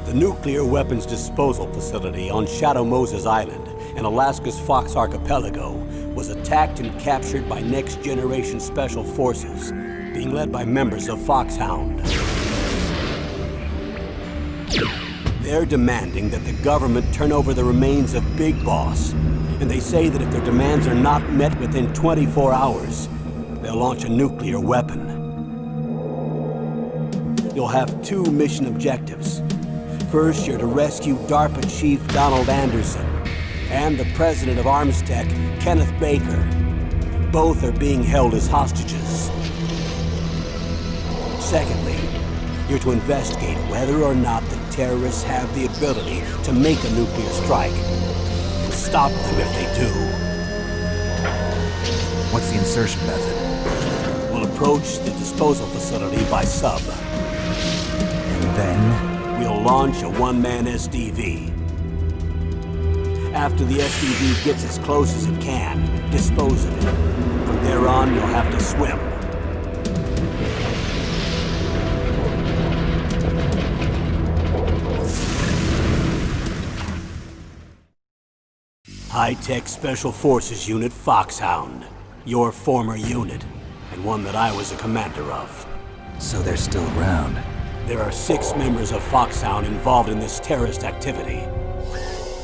The nuclear weapons disposal facility on Shadow Moses Island in Alaska's Fox Archipelago was attacked and captured by next-generation special forces, being led by members of Foxhound. They're demanding that the government turn over the remains of Big Boss, and they say that if their demands are not met within 24 hours, they'll launch a nuclear weapon. You'll have two mission objectives. First, you're to rescue DARPA Chief Donald Anderson and the president of Armstech, Kenneth Baker. Both are being held as hostages. Secondly, you're to investigate whether or not the terrorists have the ability to make a nuclear strike and stop them if they do. What's the insertion method? We'll approach the disposal facility by sub. And then? We'll launch a one-man SDV. After the SDV gets as close as it can, dispose of it. From there on, you'll have to swim. High-Tech Special Forces Unit Foxhound. Your former unit, and one that I was a commander of. So they're still around. There are 6 members of Foxhound involved in this terrorist activity.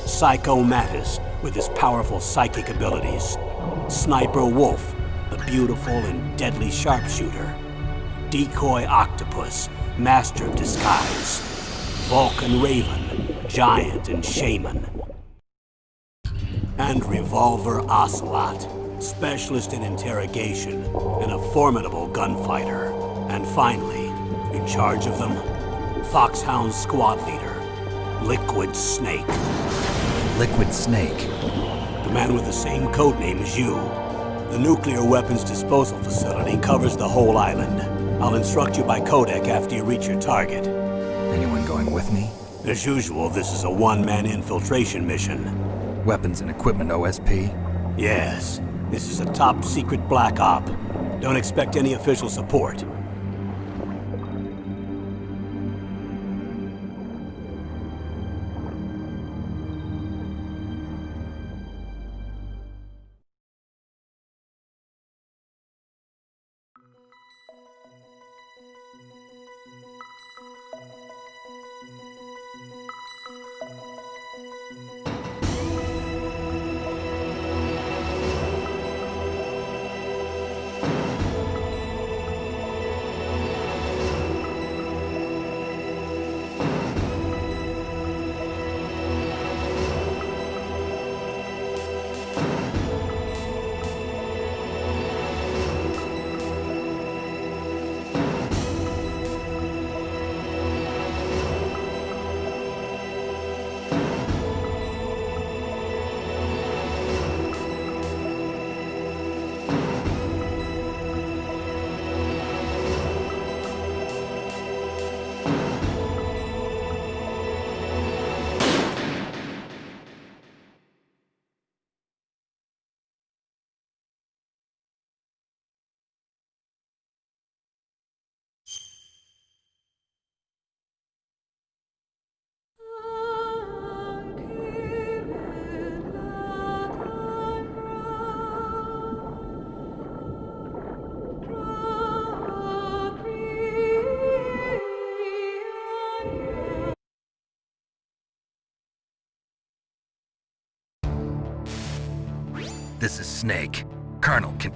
Psycho Mattis, with his powerful psychic abilities. Sniper Wolf, the beautiful and deadly sharpshooter. Decoy Octopus, master of disguise. Vulcan Raven, giant and shaman. And Revolver Ocelot, specialist in interrogation and a formidable gunfighter. And finally, in charge of them, Foxhound's squad leader, Liquid Snake. Liquid Snake? The man with the same codename as you. The nuclear weapons disposal facility covers the whole island. I'll instruct you by codec after you reach your target. Anyone going with me? As usual, this is a one-man infiltration mission. Weapons and equipment OSP? Yes. This is a top-secret black op. Don't expect any official support. This is Snake. Colonel, can...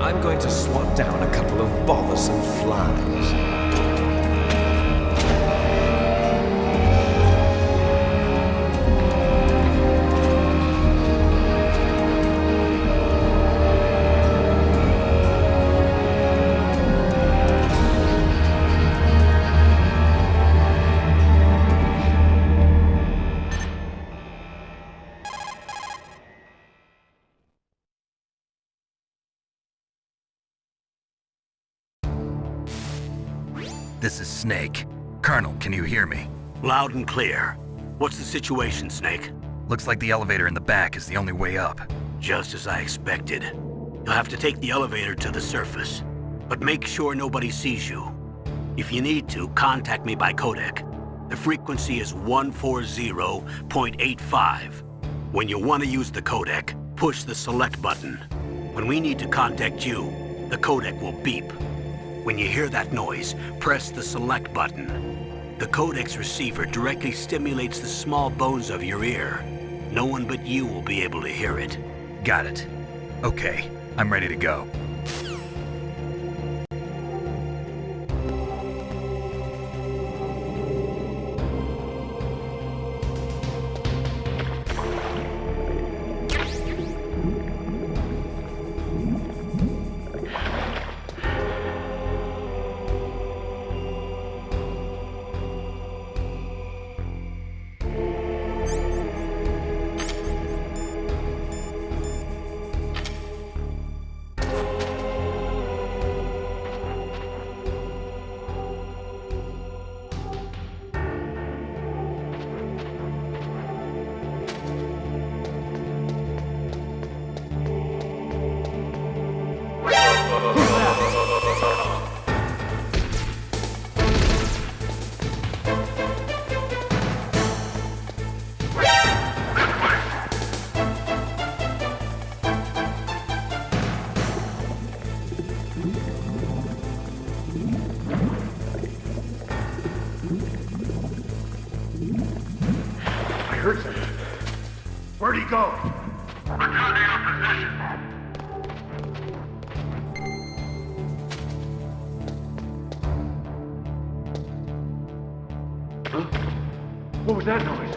I'm going to swat down a couple of bothersome flies. This is Snake. Colonel, can you hear me? Loud and clear. What's the situation, Snake? Looks like the elevator in the back is the only way up. Just as I expected. You'll have to take the elevator to the surface. But make sure nobody sees you. If you need to, contact me by codec. The frequency is 140.85. When you want to use the codec, push the select button. When we need to contact you, the codec will beep. When you hear that noise, press the select button. The codec's receiver directly stimulates the small bones of your ear. No one but you will be able to hear it. Got it. Okay, I'm ready to go. Where'd he go? Return to your position. Huh? What was that noise?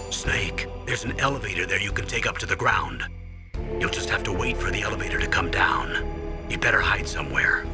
Snake, there's an elevator there you can take up to the ground. You'll just have to wait for the elevator to come down. You better hide somewhere.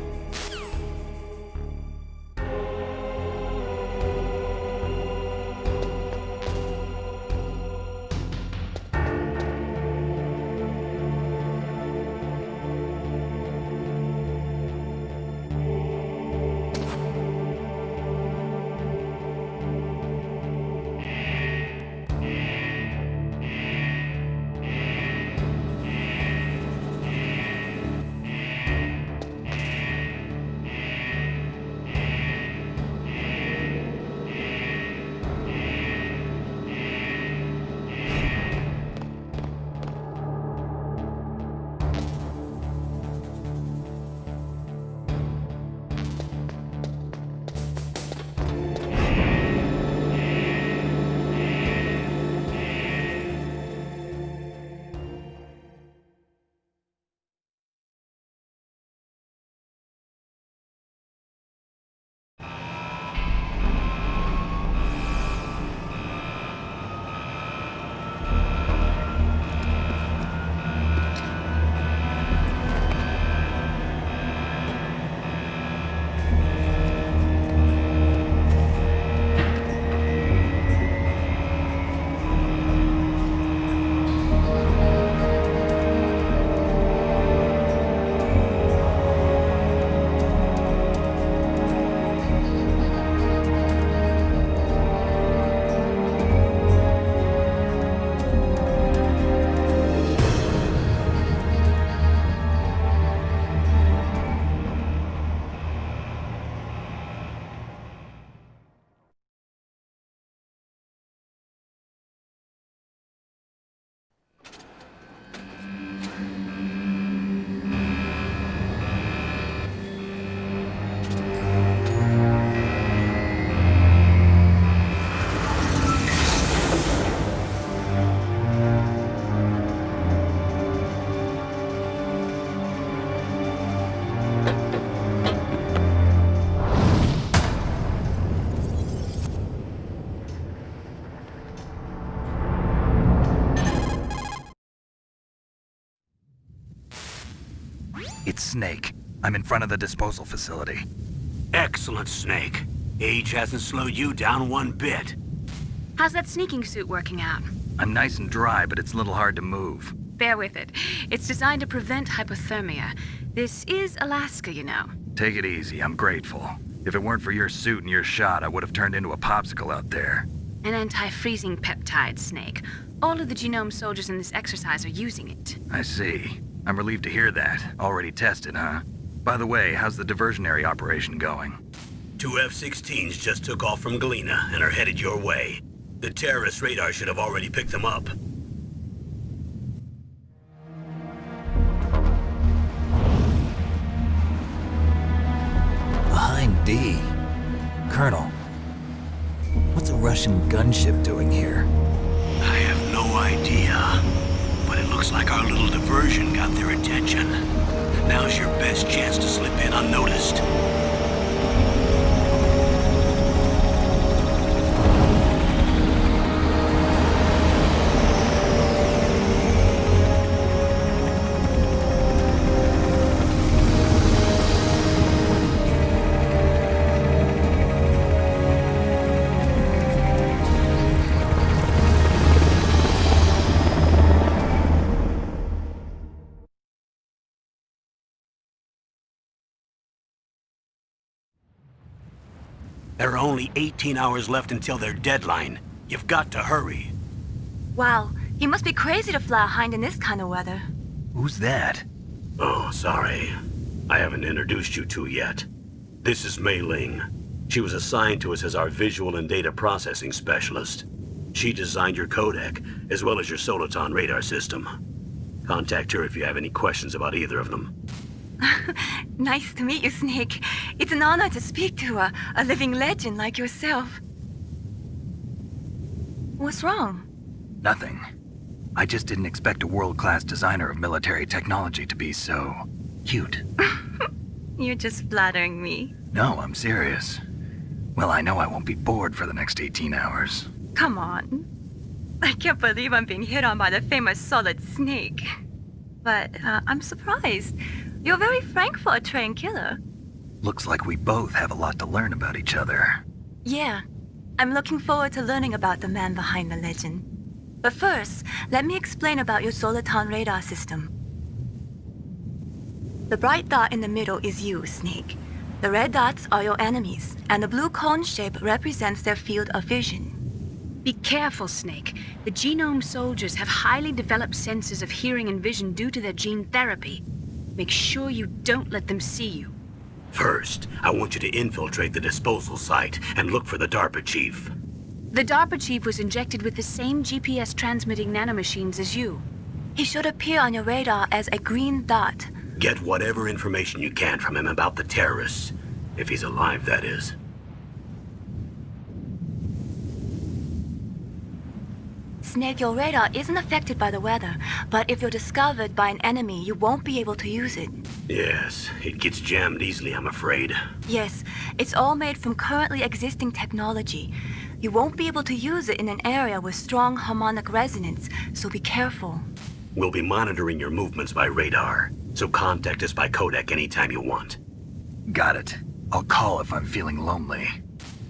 It's Snake. I'm in front of the disposal facility. Excellent, Snake. Age hasn't slowed you down one bit. How's that sneaking suit working out? I'm nice and dry, but it's a little hard to move. Bear with it. It's designed to prevent hypothermia. This is Alaska, you know. Take it easy, I'm grateful. If it weren't for your suit and your shot, I would have turned into a popsicle out there. An anti-freezing peptide, Snake. All of the genome soldiers in this exercise are using it. I see. I'm relieved to hear that. Already tested, huh? By the way, how's the diversionary operation going? 2 F-16s just took off from Galena and are headed your way. The terrorist radar should have already picked them up. Behind D. Colonel, what's a Russian gunship doing here? I have no idea. But it looks like our little diversion got their attention. Now's your best chance to slip in unnoticed. There are only 18 hours left until their deadline. You've got to hurry. Wow, he must be crazy to fly a hind in this kind of weather. Who's that? Oh, sorry. I haven't introduced you two yet. This is Mei Ling. She was assigned to us as our visual and data processing specialist. She designed your codec, as well as your Soliton radar system. Contact her if you have any questions about either of them. Nice to meet you, Snake. It's an honor to speak to a living legend like yourself. What's wrong? Nothing. I just didn't expect a world-class designer of military technology to be so cute. You're just flattering me. No, I'm serious. Well, I know I won't be bored for the next 18 hours. Come on. I can't believe I'm being hit on by the famous Solid Snake. But I'm surprised. You're very frank for a trained killer. Looks like we both have a lot to learn about each other. Yeah. I'm looking forward to learning about the man behind the legend. But first, let me explain about your Soliton radar system. The bright dot in the middle is you, Snake. The red dots are your enemies, and the blue cone shape represents their field of vision. Be careful, Snake. The genome soldiers have highly developed senses of hearing and vision due to their gene therapy. Make sure you don't let them see you. First, I want you to infiltrate the disposal site and look for the DARPA chief. The DARPA chief was injected with the same GPS transmitting nanomachines as you. He should appear on your radar as a green dot. Get whatever information you can from him about the terrorists. If he's alive, that is. Snake, your radar isn't affected by the weather, but if you're discovered by an enemy, you won't be able to use it. Yes, it gets jammed easily, I'm afraid. Yes, it's all made from currently existing technology. You won't be able to use it in an area with strong harmonic resonance, so be careful. We'll be monitoring your movements by radar, so contact us by codec anytime you want. Got it. I'll call if I'm feeling lonely.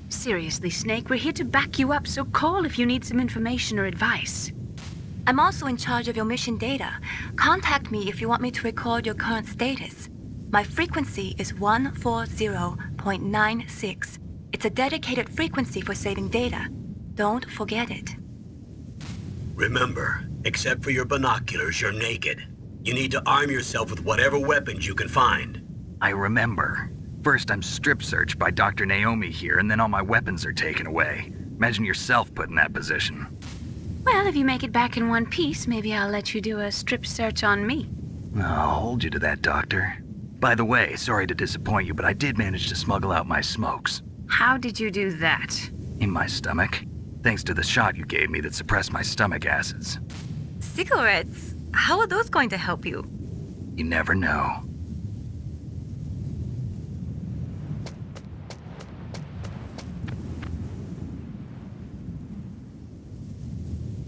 Seriously, Snake, we're here to back you up, so call if you need some information or advice. I'm also in charge of your mission data. Contact me if you want me to record your current status. My frequency is 140.96. It's a dedicated frequency for saving data. Don't forget it. Remember, except for your binoculars, you're naked. You need to arm yourself with whatever weapons you can find. I remember. First, I'm strip searched by Dr. Naomi here, and then all my weapons are taken away. Imagine yourself put in that position. Well, if you make it back in one piece, maybe I'll let you do a strip search on me. I'll hold you to that, Doctor. By the way, sorry to disappoint you, but I did manage to smuggle out my smokes. How did you do that? In my stomach. Thanks to the shot you gave me that suppressed my stomach acids. Cigarettes? How are those going to help you? You never know.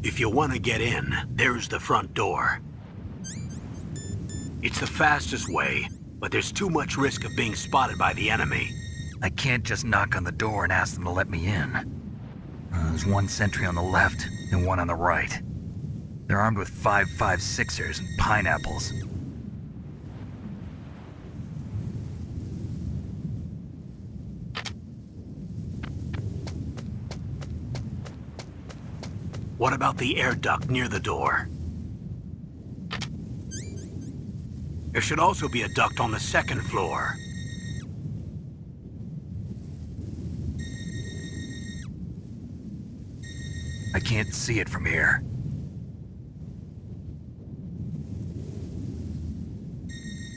If you want to get in, there's the front door. It's the fastest way, but there's too much risk of being spotted by the enemy. I can't just knock on the door and ask them to let me in. There's one sentry on the left and one on the right. They're armed with 5.56ers and pineapples. What about the air duct near the door? There should also be a duct on the second floor. I can't see it from here.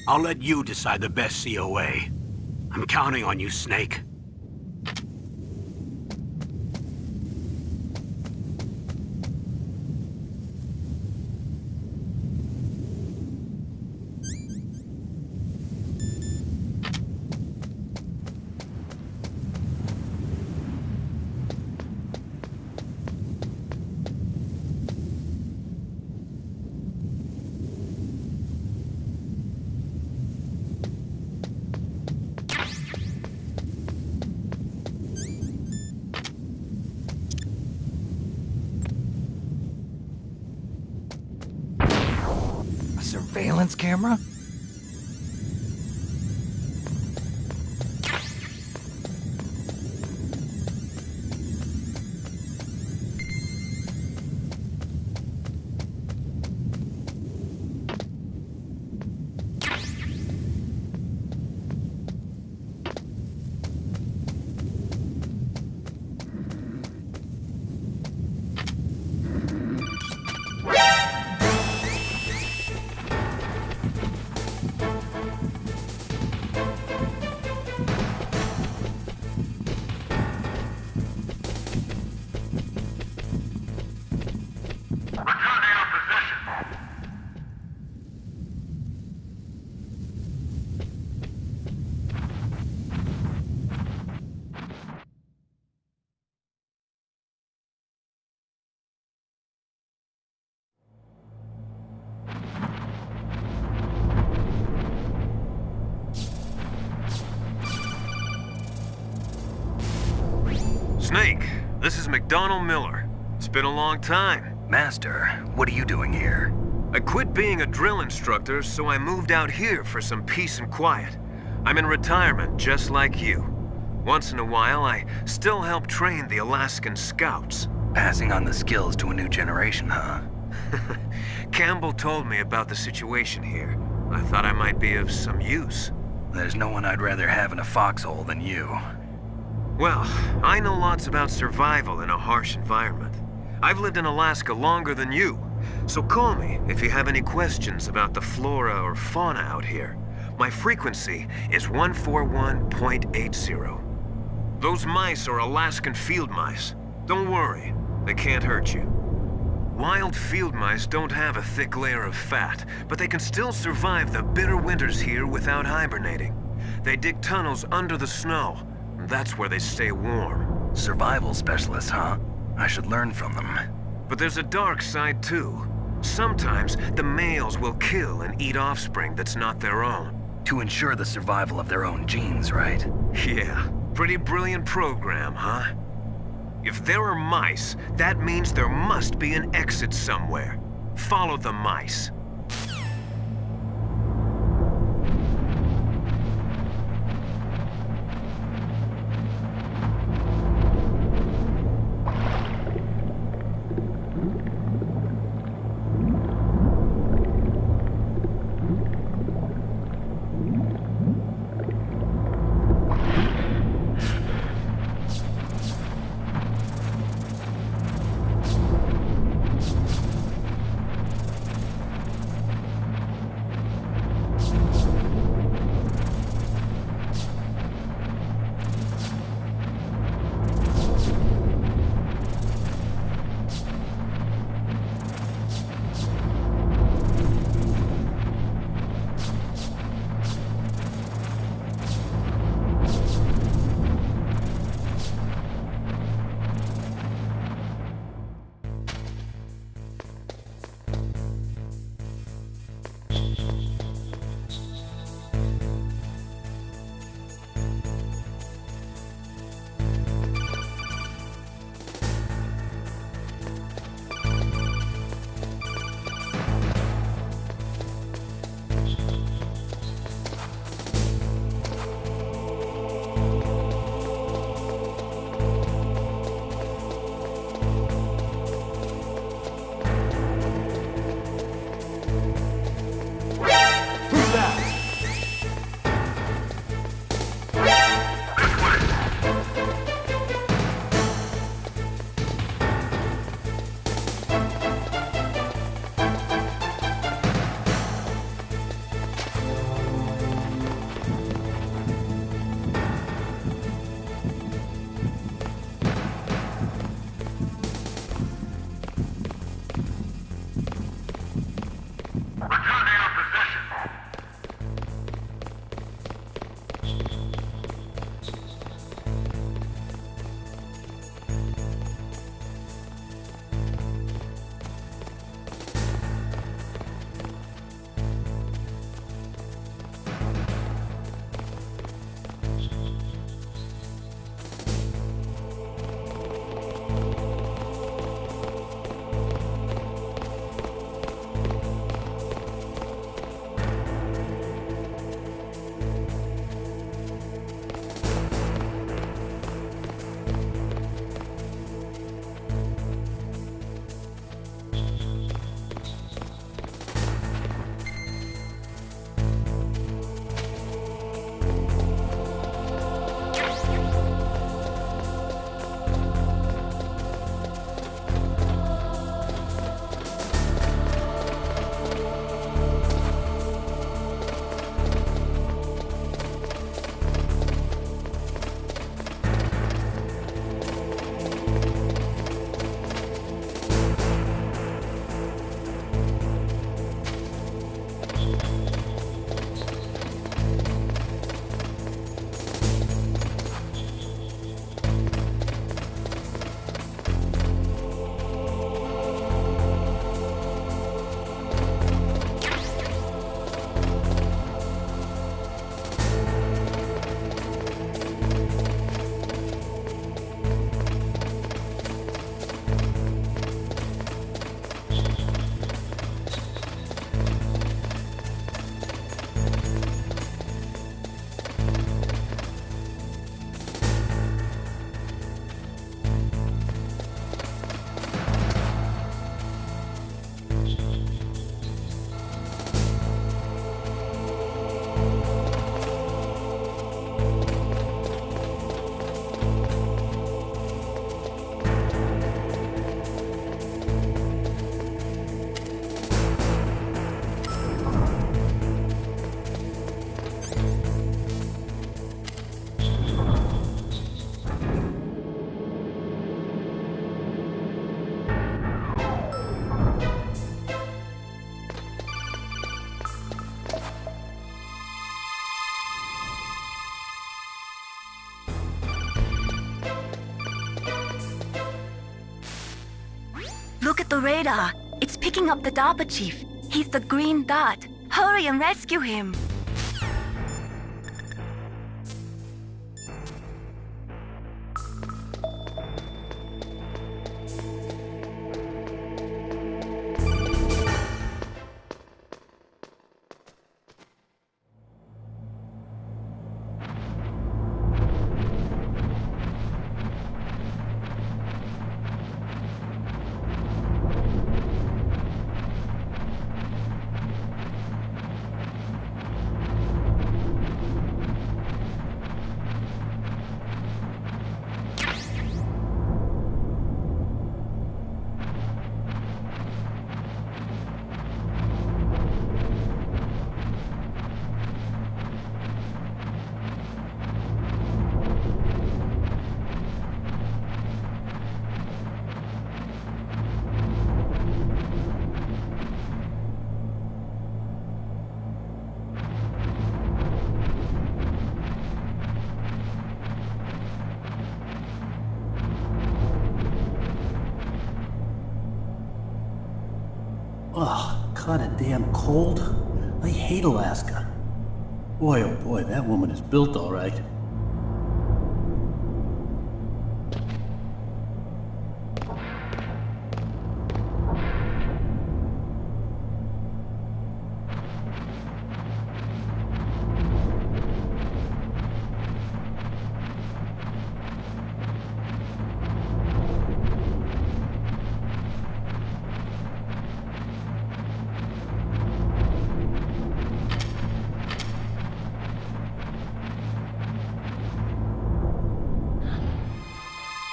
I'll let you decide the best COA. I'm counting on you, Snake. Surveillance camera? is McDonald Miller. It's been a long time. Master, what are you doing here? I quit being a drill instructor, so I moved out here for some peace and quiet. I'm in retirement, just like you. Once in a while, I still help train the Alaskan Scouts. Passing on the skills to a new generation, huh? Campbell told me about the situation here. I thought I might be of some use. There's no one I'd rather have in a foxhole than you. Well, I know lots about survival in a harsh environment. I've lived in Alaska longer than you, so call me if you have any questions about the flora or fauna out here. My frequency is 141.80. Those mice are Alaskan field mice. Don't worry, they can't hurt you. Wild field mice don't have a thick layer of fat, but they can still survive the bitter winters here without hibernating. They dig tunnels under the snow, and that's where they stay warm. Survival specialists, huh? I should learn from them. But there's a dark side too. Sometimes the males will kill and eat offspring that's not their own. To ensure the survival of their own genes, right? Yeah, pretty brilliant program, huh? If there are mice, that means there must be an exit somewhere. Follow the mice. radar. It's picking up the DARPA chief. He's the green dot. Hurry and rescue him. Ugh, kinda damn cold. I hate Alaska. Boy, oh boy, that woman is built all right.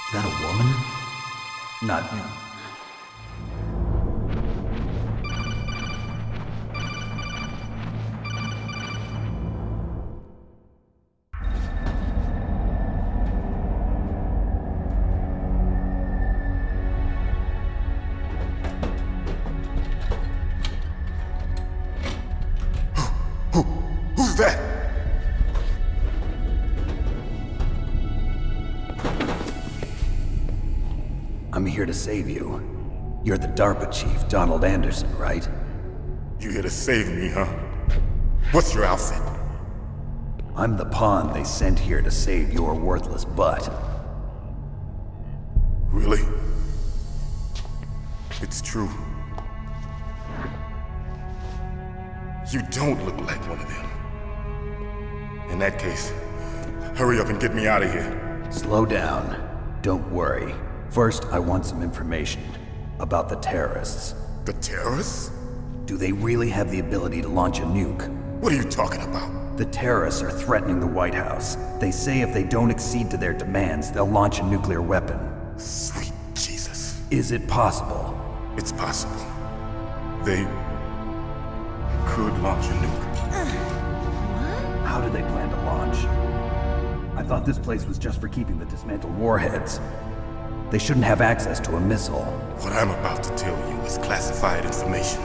Is that a woman? Not him. Who's that? I'm here to save you. You're the DARPA chief, Donald Anderson, right? You here to save me, huh? What's your outfit? I'm the pawn they sent here to save your worthless butt. Really? It's true. You don't look like one of them. In that case, hurry up and get me out of here. Slow down. Don't worry. First, I want some information about the terrorists. The terrorists? Do they really have the ability to launch a nuke? What are you talking about? The terrorists are threatening the White House. They say if they don't accede to their demands, they'll launch a nuclear weapon. Sweet Jesus. Is it possible? It's possible. They could launch a nuke. How do they plan to launch? I thought this place was just for keeping the dismantled warheads. They shouldn't have access to a missile. What I'm about to tell you is classified information.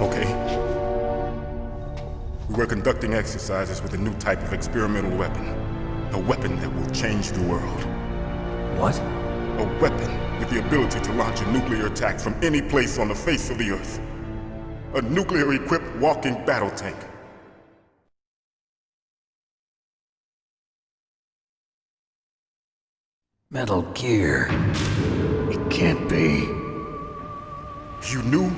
Okay? We were conducting exercises with a new type of experimental weapon. A weapon that will change the world. What? A weapon with the ability to launch a nuclear attack from any place on the face of the Earth. A nuclear-equipped walking battle tank. Metal Gear. It can't be. You knew?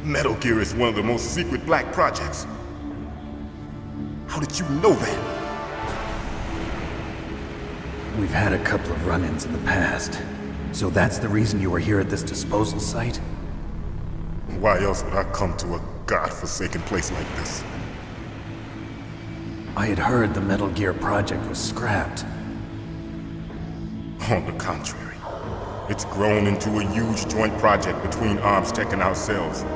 Metal Gear is one of the most secret black projects. How did you know that? We've had a couple of run-ins in the past. So that's the reason you were here at this disposal site? Why else would I come to a godforsaken place like this? I had heard the Metal Gear project was scrapped. On the contrary, it's grown into a huge joint project between Arms Tech and ourselves.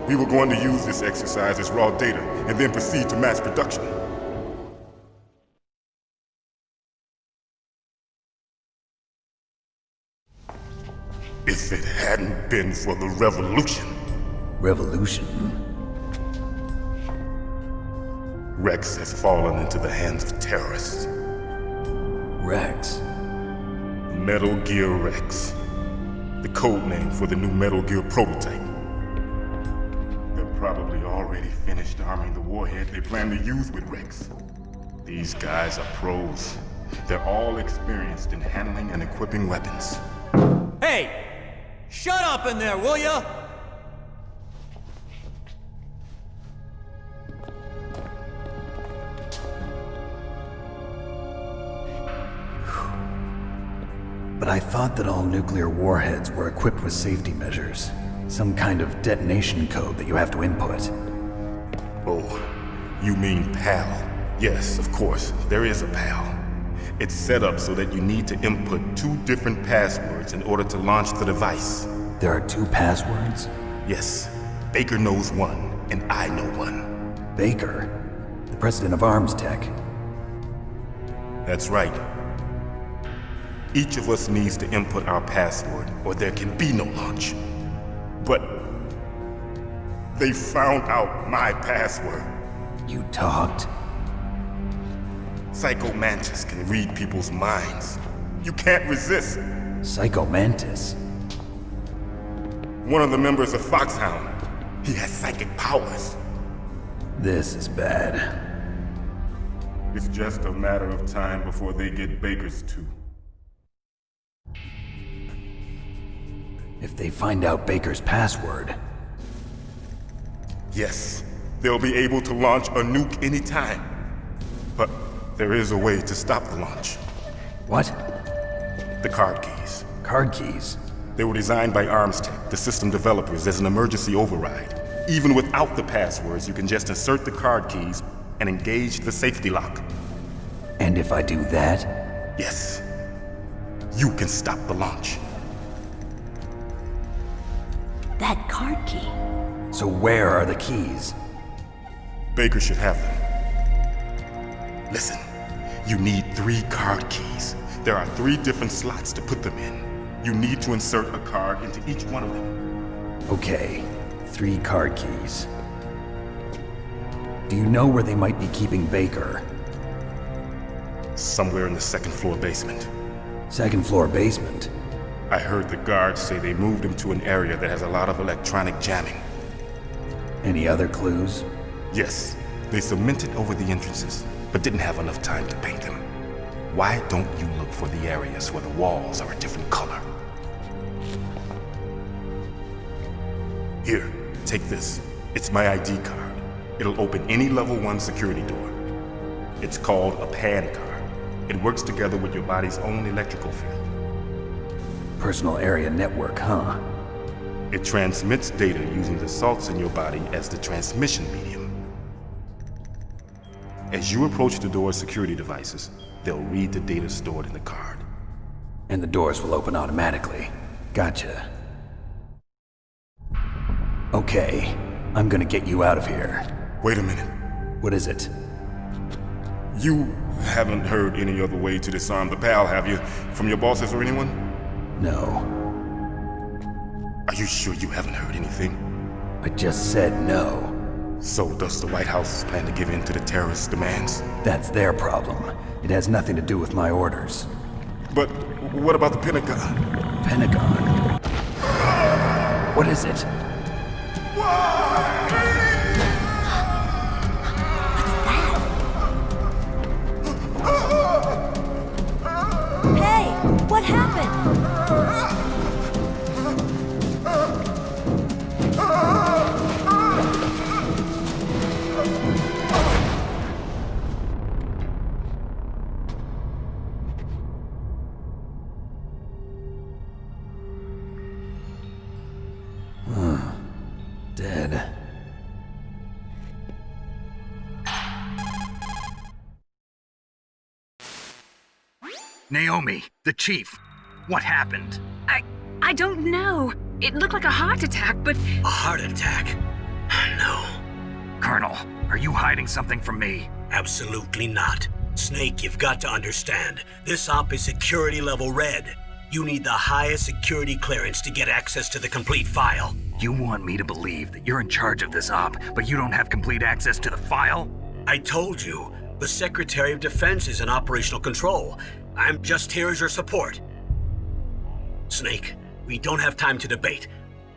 We were going to use this exercise as raw data and then proceed to mass production. If it hadn't been for the revolution. Revolution? Rex has fallen into the hands of terrorists. Rex? Metal Gear Rex. The code name for the new Metal Gear prototype. They're probably already finished arming the warhead they plan to use with Rex. These guys are pros. They're all experienced in handling and equipping weapons. Hey! Shut up in there, will ya? But I thought that all nuclear warheads were equipped with safety measures. Some kind of detonation code that you have to input. Oh, you mean PAL? Yes, of course, there is a PAL. It's set up so that you need to input 2 different passwords in order to launch the device. There are 2 passwords? Yes, Baker knows one, and I know one. Baker? The president of Arms Tech? That's right. Each of us needs to input our password, or there can be no launch. But they found out my password. You talked? Psycho Mantis can read people's minds. You can't resist. Psycho Mantis? One of the members of Foxhound. He has psychic powers. This is bad. It's just a matter of time before they get Baker's too. If they find out Baker's password... Yes, they'll be able to launch a nuke anytime. But there is a way to stop the launch. What? The card keys. Card keys? They were designed by Arms Tech, the system developers, as an emergency override. Even without the passwords, you can just insert the card keys and engage the safety lock. And if I do that? Yes. You can stop the launch. That card key. So where are the keys? Baker should have them. Listen, you need 3 card keys. There are 3 different slots to put them in. You need to insert a card into each one of them. Okay, 3 card keys. Do you know where they might be keeping Baker? Somewhere in the 2nd floor basement. 2nd floor basement? I heard the guards say they moved him to an area that has a lot of electronic jamming. Any other clues? Yes, they cemented over the entrances, but didn't have enough time to paint them. Why don't you look for the areas where the walls are a different color? Here, take this. It's my ID card. It'll open any level 1 security door. It's called a PAN card. It works together with your body's own electrical field. Personal area network, huh? It transmits data using the salts in your body as the transmission medium. As you approach the door's security devices, they'll read the data stored in the card. And the doors will open automatically. Gotcha. Okay, I'm gonna get you out of here. Wait a minute. What is it? You haven't heard any other way to disarm the PAL, have you? From your bosses or anyone? No. Are you sure you haven't heard anything? I just said no. So does the White House plan to give in to the terrorists' demands? That's their problem. It has nothing to do with my orders. But what about the Pentagon? Pentagon? What is it? Hey, what happened? Dead. Naomi, the chief. What happened? I don't know. It looked like a heart attack, but... A heart attack? No, Colonel, are you hiding something from me? absolutely not. Snake, you've got to understand. This op is security level red. You need the highest security clearance to get access to the complete file. You want me to believe that you're in charge of this op, but you don't have complete access to the file? I told you, the Secretary of Defense is in operational control. I'm just here as your support. Snake, We don't have time to debate.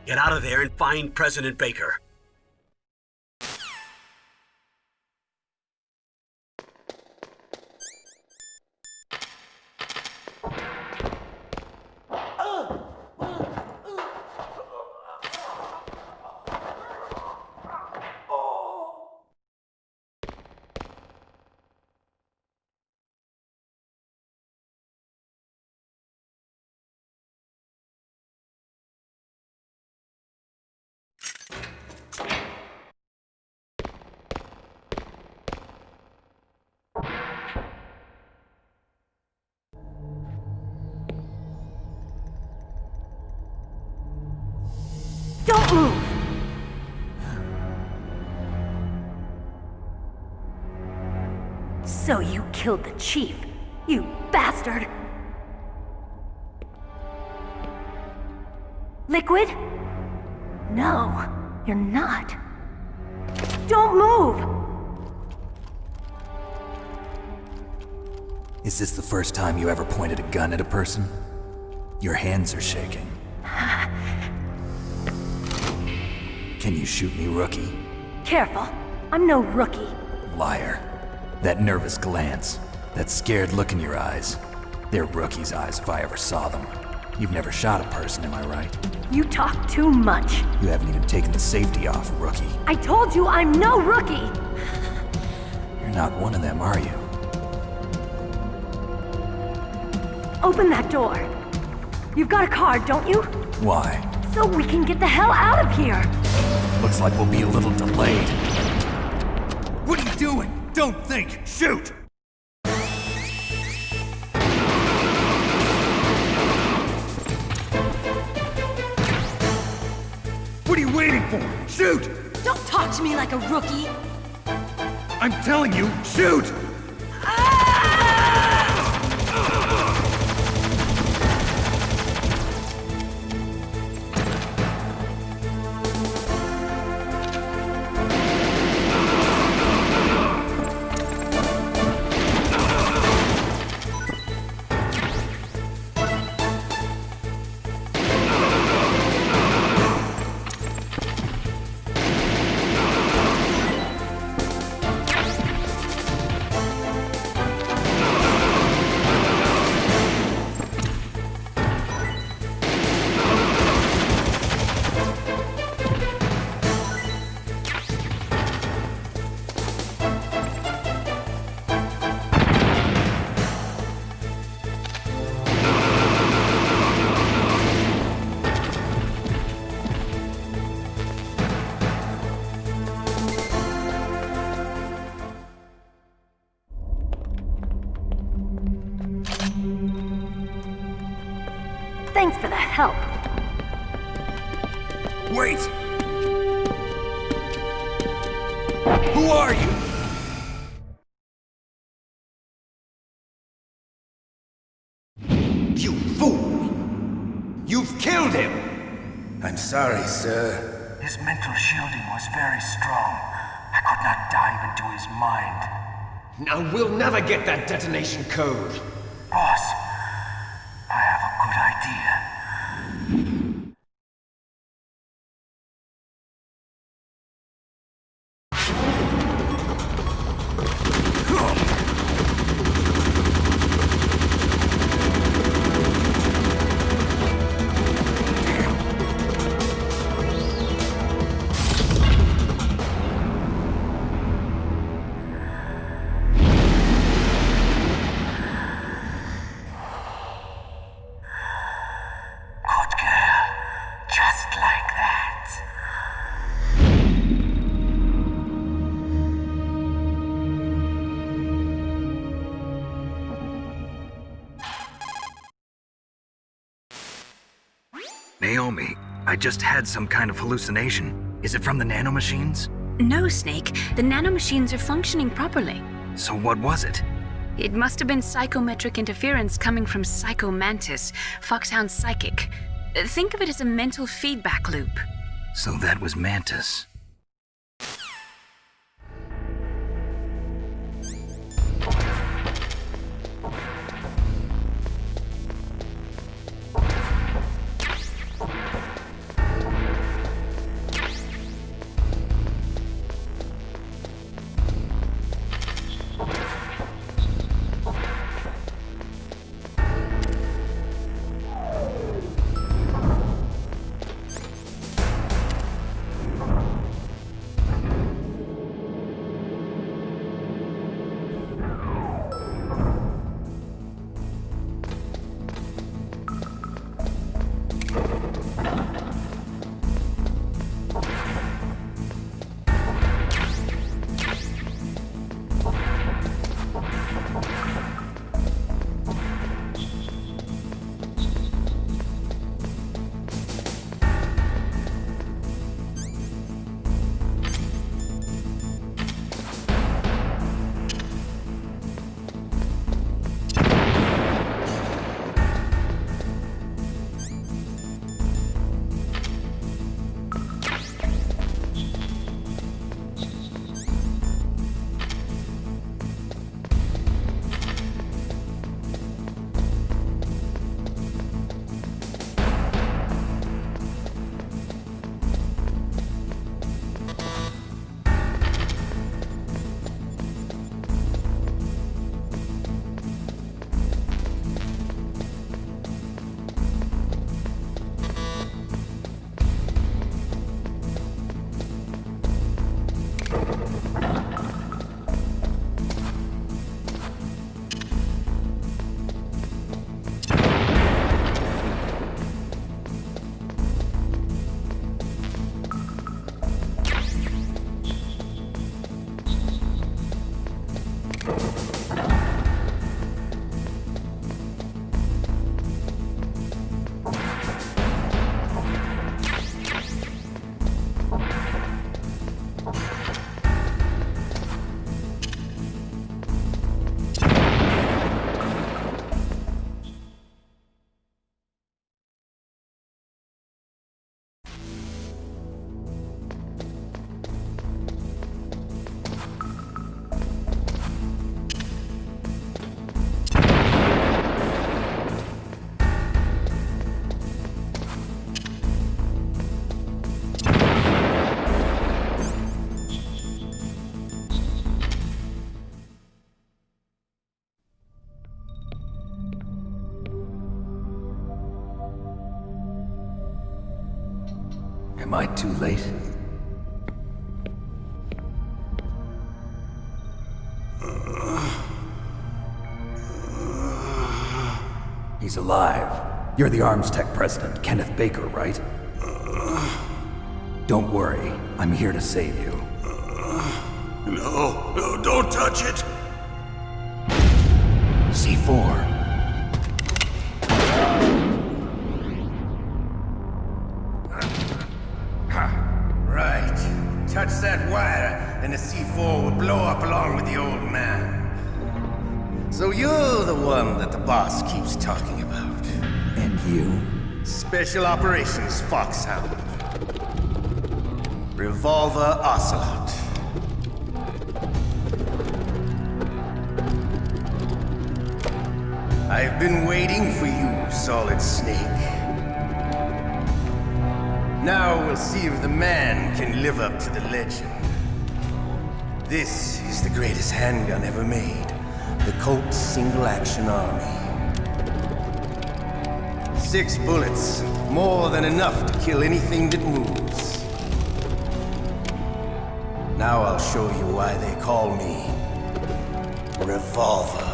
Get out of there and find President Baker. Don't move! So you killed the chief, you bastard! Liquid? No, you're not. Don't move! Is this the first time you ever pointed a gun at a person? Your hands are shaking. Can you shoot me, rookie? Careful, I'm no rookie. Liar. That nervous glance, that scared look in your eyes. They're rookie's eyes if I ever saw them. You've never shot a person, am I right? You talk too much. You haven't even taken the safety off, rookie. I told you I'm no rookie! You're not one of them, are you? Open that door. You've got a card, don't you? Why? So we can get the hell out of here! Looks like we'll be a little delayed. What are you doing? Don't think! Shoot! What are you waiting for? Shoot! Don't talk to me like a rookie! I'm telling you, shoot! Thanks for the help. Wait! Who are you? You fool! You've killed him! I'm sorry, sir. His mental shielding was very strong. I could not dive into his mind. Now we'll never get that detonation code. Boss, I have a good idea. Naomi, I just had some kind of hallucination. Is it from the nanomachines? No, Snake. The nanomachines are functioning properly. So what was it? It must have been psychometric interference coming from Psycho Mantis, Foxhound's psychic. Think of it as a mental feedback loop. So that was Mantis. Am I too late? He's alive. You're the Arms Tech president, Kenneth Baker, right? Don't worry. I'm here to save you. No, don't touch it! C4. Right. Touch that wire, and the C4 will blow up along with the old man. So you're the one that the boss keeps talking about. And you? Special Operations Foxhound. Revolver Ocelot. I've been waiting for you, Solid Snake. Now we'll see if the man can live up to the legend. This is the greatest handgun ever made. The Colt Single Action Army. 6 bullets, more than enough to kill anything that moves. Now I'll show you why they call me Revolver.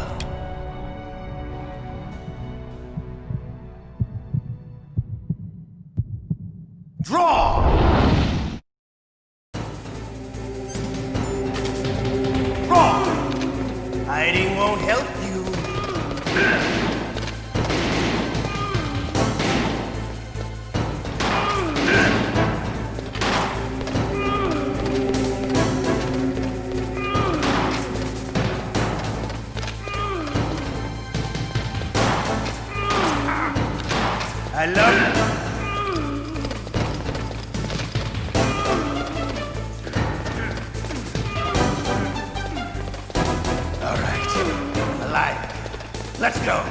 Draw! Draw! Hiding won't help you. I love it. Let's go.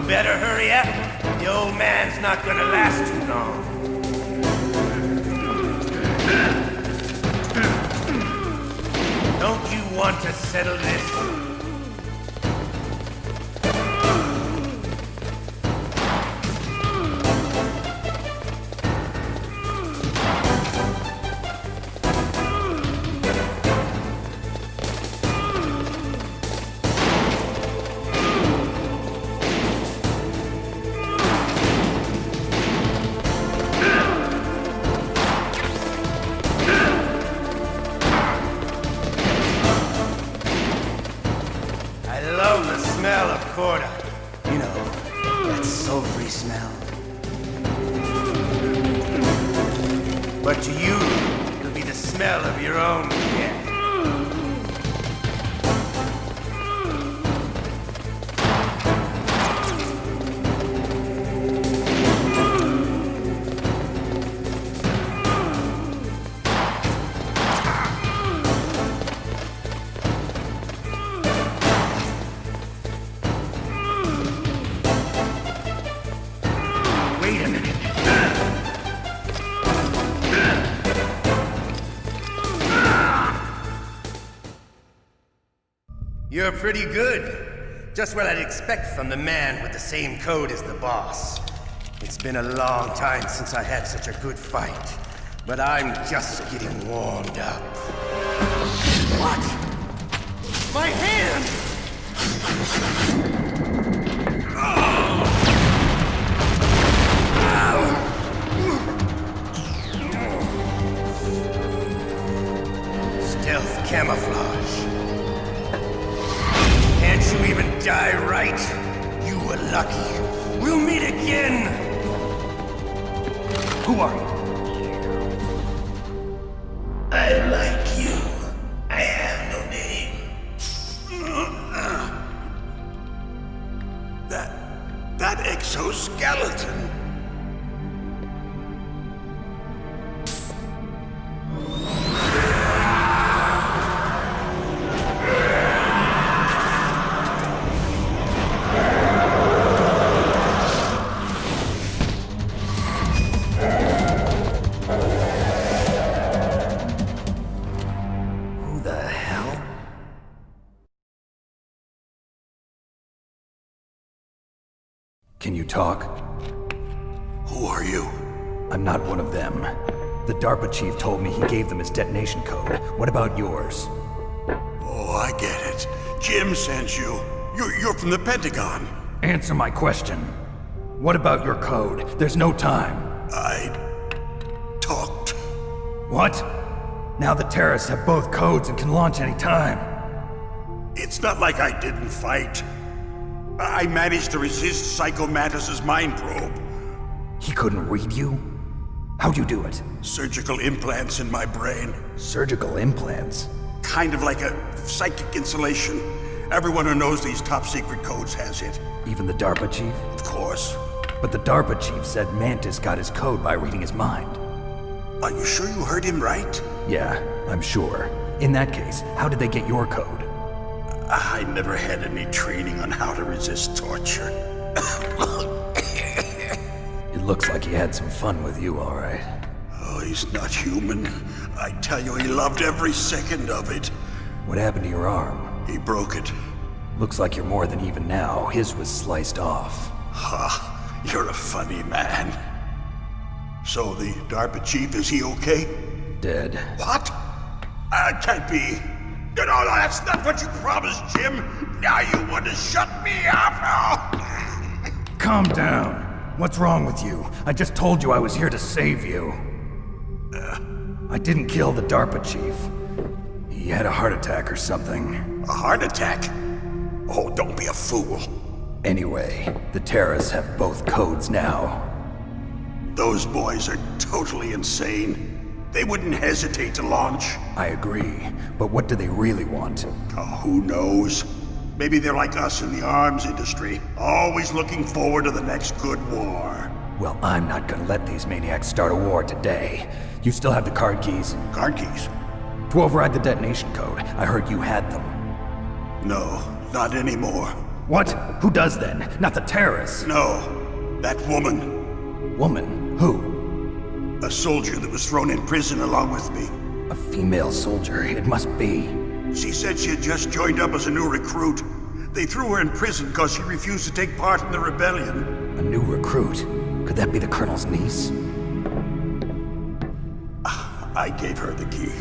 Better hurry up. The old man's not gonna last too long. Don't you want to settle this? Smell of Corda. You know, that sulfury smell. But to you, it'll be the smell of your own death. Wait a minute. You're pretty good. Just what I'd expect from the man with the same code as the boss. It's been a long time since I had such a good fight, but I'm just getting warmed up. What? My hand! Stealth camouflage. Can't you even die right? You were lucky. We'll meet again! Who are you? I'm like you. I have no name. That exoskeleton. Can you talk? Who are you? I'm not one of them. The DARPA chief told me he gave them his detonation code. What about yours? Oh, I get it. Jim sent you. You're from the Pentagon. Answer my question. What about your code? There's no time. I talked. What? Now the terrorists have both codes and can launch any time. It's not like I didn't fight. I managed to resist Psycho Mantis's mind probe. He couldn't read you? How'd you do it? Surgical implants in my brain. Surgical implants? Kind of like a psychic insulation. Everyone who knows these top secret codes has it. Even the DARPA chief? Of course. But the DARPA chief said Mantis got his code by reading his mind. Are you sure you heard him right? Yeah, I'm sure. In that case, how did they get your code? I never had any training on how to resist torture. It looks like he had some fun with you, all right. Oh, he's not human. I tell you, he loved every second of it. What happened to your arm? He broke it. Looks like you're more than even now. His was sliced off. Ha, you're a funny man. So the DARPA chief, is he okay? Dead. What? Can't be. No, that's not what you promised, Jim. Now you want to shut me up? Calm down. What's wrong with you? I just told you I was here to save you. I didn't kill the DARPA chief. He had a heart attack or something. A heart attack? Oh, don't be a fool. Anyway, the terrorists have both codes now. Those boys are totally insane. They wouldn't hesitate to launch. I agree, but what do they really want? Oh, who knows? Maybe they're like us in the arms industry, always looking forward to the next good war. Well, I'm not gonna let these maniacs start a war today. You still have the card keys? Card keys? To override the detonation code. I heard you had them. No, not anymore. What? Who does then? Not the terrorists? No, that woman. Woman? Who? A soldier that was thrown in prison along with me. A female soldier, it must be. She said she had just joined up as a new recruit. They threw her in prison because she refused to take part in the rebellion. A new recruit? Could that be the Colonel's niece? I gave her the key.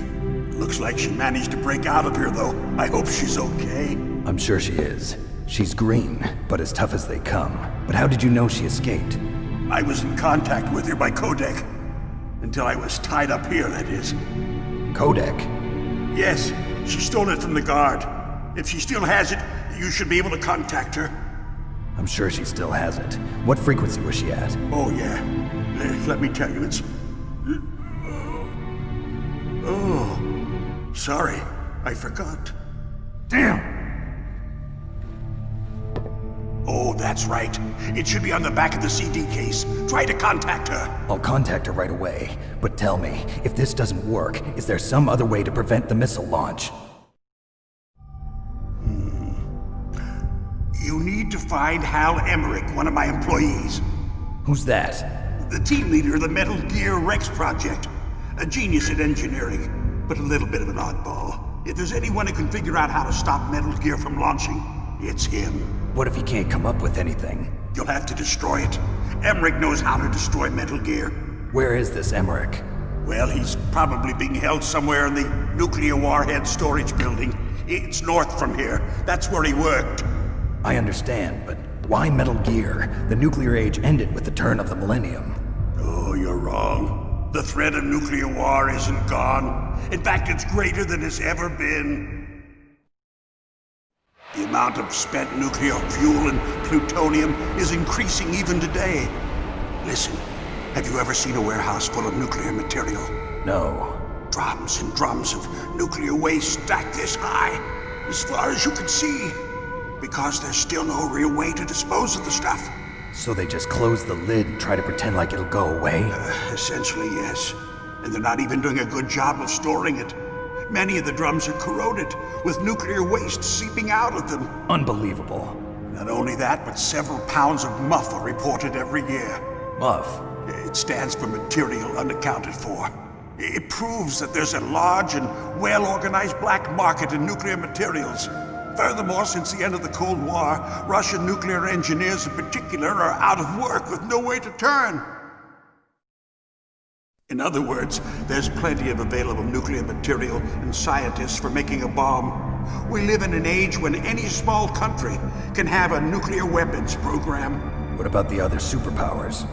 Looks like she managed to break out of here, though. I hope she's okay. I'm sure she is. She's green, but as tough as they come. But how did you know she escaped? I was in contact with her by codec. Until I was tied up here, that is. Codec? Yes, she stole it from the guard. If she still has it, you should be able to contact her. I'm sure she still has it. What frequency was she at? Oh, yeah. Let me tell you, it's... Oh, sorry. I forgot. Damn! Oh, that's right. It should be on the back of the CD case. Try to contact her. I'll contact her right away. But tell me, if this doesn't work, is there some other way to prevent the missile launch? You need to find Hal Emmerich, one of my employees. Who's that? The team leader of the Metal Gear Rex project. A genius at engineering, but a little bit of an oddball. If there's anyone who can figure out how to stop Metal Gear from launching, it's him. What if he can't come up with anything? You'll have to destroy it. Emmerich knows how to destroy Metal Gear. Where is this Emmerich? Well, he's probably being held somewhere in the nuclear warhead storage building. It's north from here. That's where he worked. I understand, but why Metal Gear? The nuclear age ended with the turn of the millennium. Oh, you're wrong. The threat of nuclear war isn't gone. In fact, it's greater than it's ever been. The amount of spent nuclear fuel and plutonium is increasing even today. Listen, have you ever seen a warehouse full of nuclear material? No. Drums and drums of nuclear waste stacked this high, as far as you can see. Because there's still no real way to dispose of the stuff. So they just close the lid and try to pretend like it'll go away? Essentially, yes. And they're not even doing a good job of storing it. Many of the drums are corroded, with nuclear waste seeping out of them. Unbelievable. Not only that, but several pounds of MUF are reported every year. MUF? It stands for material unaccounted for. It proves that there's a large and well-organized black market in nuclear materials. Furthermore, since the end of the Cold War, Russian nuclear engineers in particular are out of work with no way to turn. In other words, there's plenty of available nuclear material and scientists for making a bomb. We live in an age when any small country can have a nuclear weapons program. What about the other superpowers?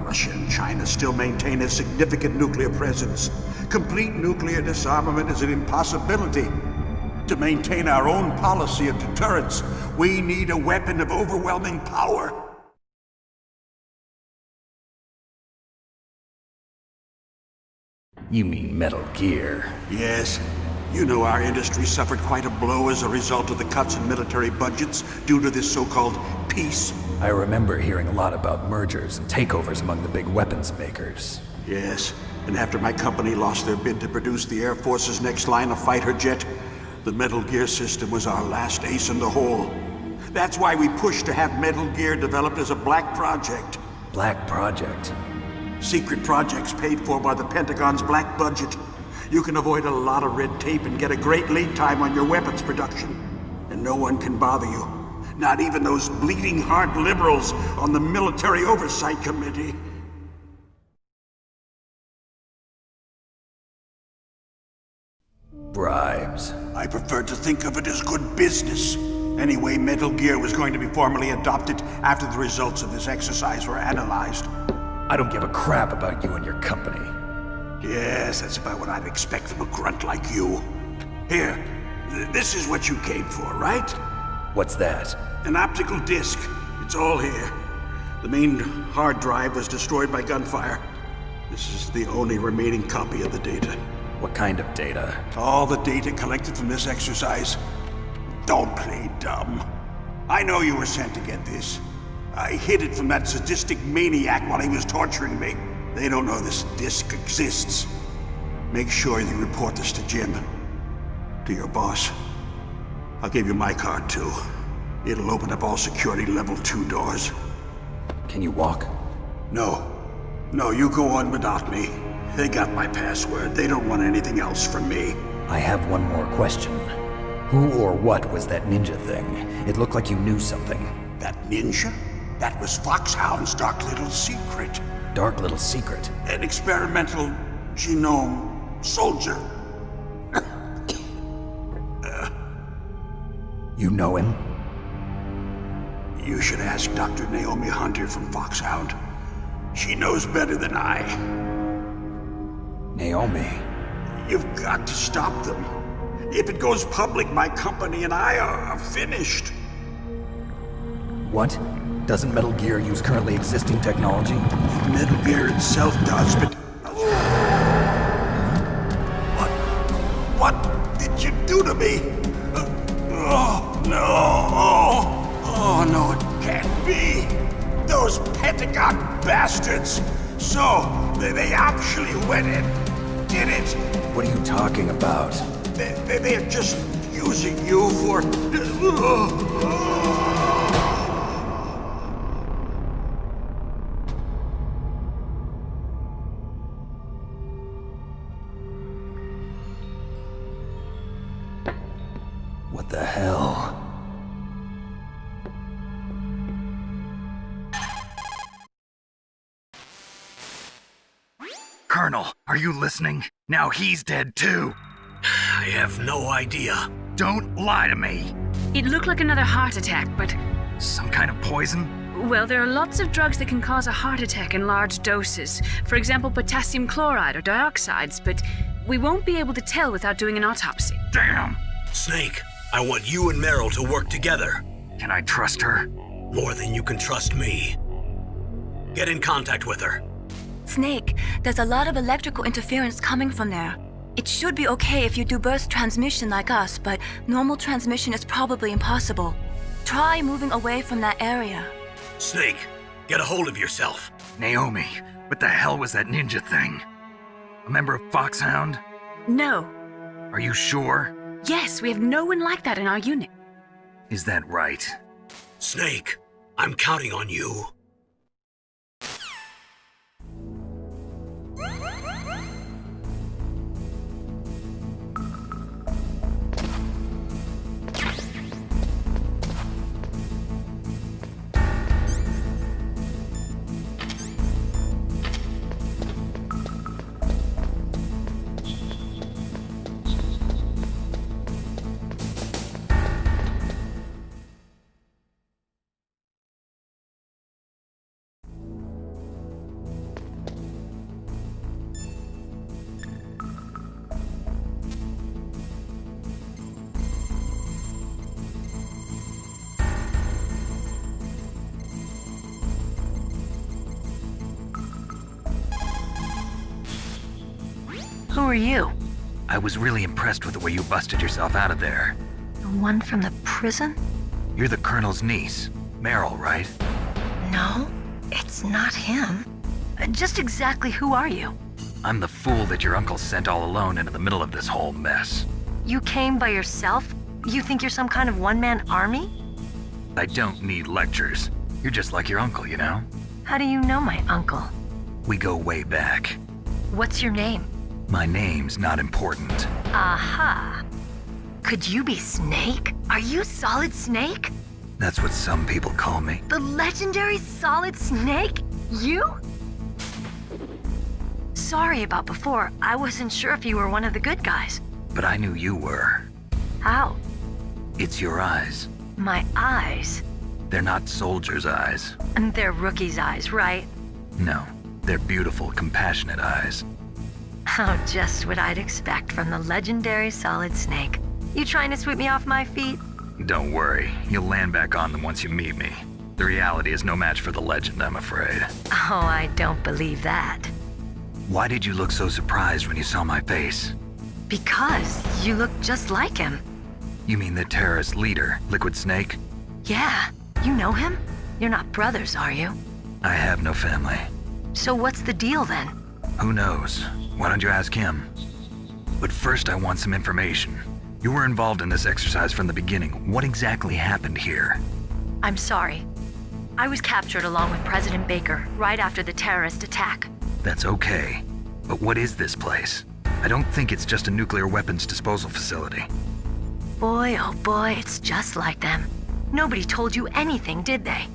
Russia and China still maintain a significant nuclear presence. Complete nuclear disarmament is an impossibility. To maintain our own policy of deterrence, we need a weapon of overwhelming power. You mean Metal Gear? Yes. You know our industry suffered quite a blow as a result of the cuts in military budgets due to this so-called peace. I remember hearing a lot about mergers and takeovers among the big weapons makers. Yes, and after my company lost their bid to produce the Air Force's next line of fighter jet, the Metal Gear system was our last ace in the hole. That's why we pushed to have Metal Gear developed as a black project. Black project? Secret projects paid for by the Pentagon's black budget. You can avoid a lot of red tape and get a great lead time on your weapons production. And no one can bother you. Not even those bleeding heart liberals on the Military Oversight Committee. Bribes. I prefer to think of it as good business. Anyway, Metal Gear was going to be formally adopted after the results of this exercise were analyzed. I don't give a crap about you and your company. Yes, that's about what I'd expect from a grunt like you. Here, this is what you came for, right? What's that? An optical disc. It's all here. The main hard drive was destroyed by gunfire. This is the only remaining copy of the data. What kind of data? All the data collected from this exercise. Don't play dumb. I know you were sent to get this. I hid it from that sadistic maniac while he was torturing me. They don't know this disc exists. Make sure you report this to Jim. To your boss. I'll give you my card too. It'll open up all security level 2 doors. Can you walk? No. No, you go on without me. They got my password. They don't want anything else from me. I have one more question. Who or what was that ninja thing? It looked like you knew something. That ninja? That was Foxhound's dark little secret. Dark little secret? An experimental genome soldier. You know him? You should ask Dr. Naomi Hunter from Foxhound. She knows better than I. Naomi? You've got to stop them. If it goes public, my company and I are finished. What? Doesn't Metal Gear use currently existing technology? Metal Gear itself does, but... What did you do to me? Oh, no! Oh, no, it can't be! Those Pentagon bastards! So, they actually went and did it! What are you talking about? They're just using you for... What the hell? Colonel, are you listening? Now he's dead too. I have no idea. Don't lie to me. It looked like another heart attack, but... Some kind of poison? Well, there are lots of drugs that can cause a heart attack in large doses. For example, potassium chloride or dioxides, but we won't be able to tell without doing an autopsy. Damn! Snake, I want you and Meryl to work together. Can I trust her? More than you can trust me. Get in contact with her. Snake, there's a lot of electrical interference coming from there. It should be okay if you do burst transmission like us, but normal transmission is probably impossible. Try moving away from that area. Snake, get a hold of yourself. Naomi, what the hell was that ninja thing? A member of Foxhound? No. Are you sure? Yes, we have no one like that in our unit. Is that right? Snake, I'm counting on you. are you? I was really impressed with the way you busted yourself out of there. The one from the prison? You're the Colonel's niece, Meryl, right? No, it's not him. Just exactly who are you? I'm the fool that your uncle sent all alone into the middle of this whole mess. You came by yourself? You think you're some kind of one-man army? I don't need lectures. You're just like your uncle, you know? How do you know my uncle? We go way back. What's your name? My name's not important. Aha. Could you be Snake? Are you Solid Snake? That's what some people call me. The legendary Solid Snake? You? Sorry about before. I wasn't sure if you were one of the good guys. But I knew you were. How? It's your eyes. My eyes? They're not soldiers' eyes. And they're rookies' eyes, right? No, they're beautiful, compassionate eyes. Oh, just what I'd expect from the legendary Solid Snake. You trying to sweep me off my feet? Don't worry, you'll land back on them once you meet me. The reality is no match for the legend, I'm afraid. Oh, I don't believe that. Why did you look so surprised when you saw my face? Because you look just like him. You mean the terrorist leader, Liquid Snake? Yeah, you know him? You're not brothers, are you? I have no family. So what's the deal then? Who knows? Why don't you ask him? But first I want some information. You were involved in this exercise from the beginning. What exactly happened here? I'm sorry. I was captured along with President Baker right after the terrorist attack. That's okay. But what is this place? I don't think it's just a nuclear weapons disposal facility. Boy, oh boy, it's just like them. Nobody told you anything, did they?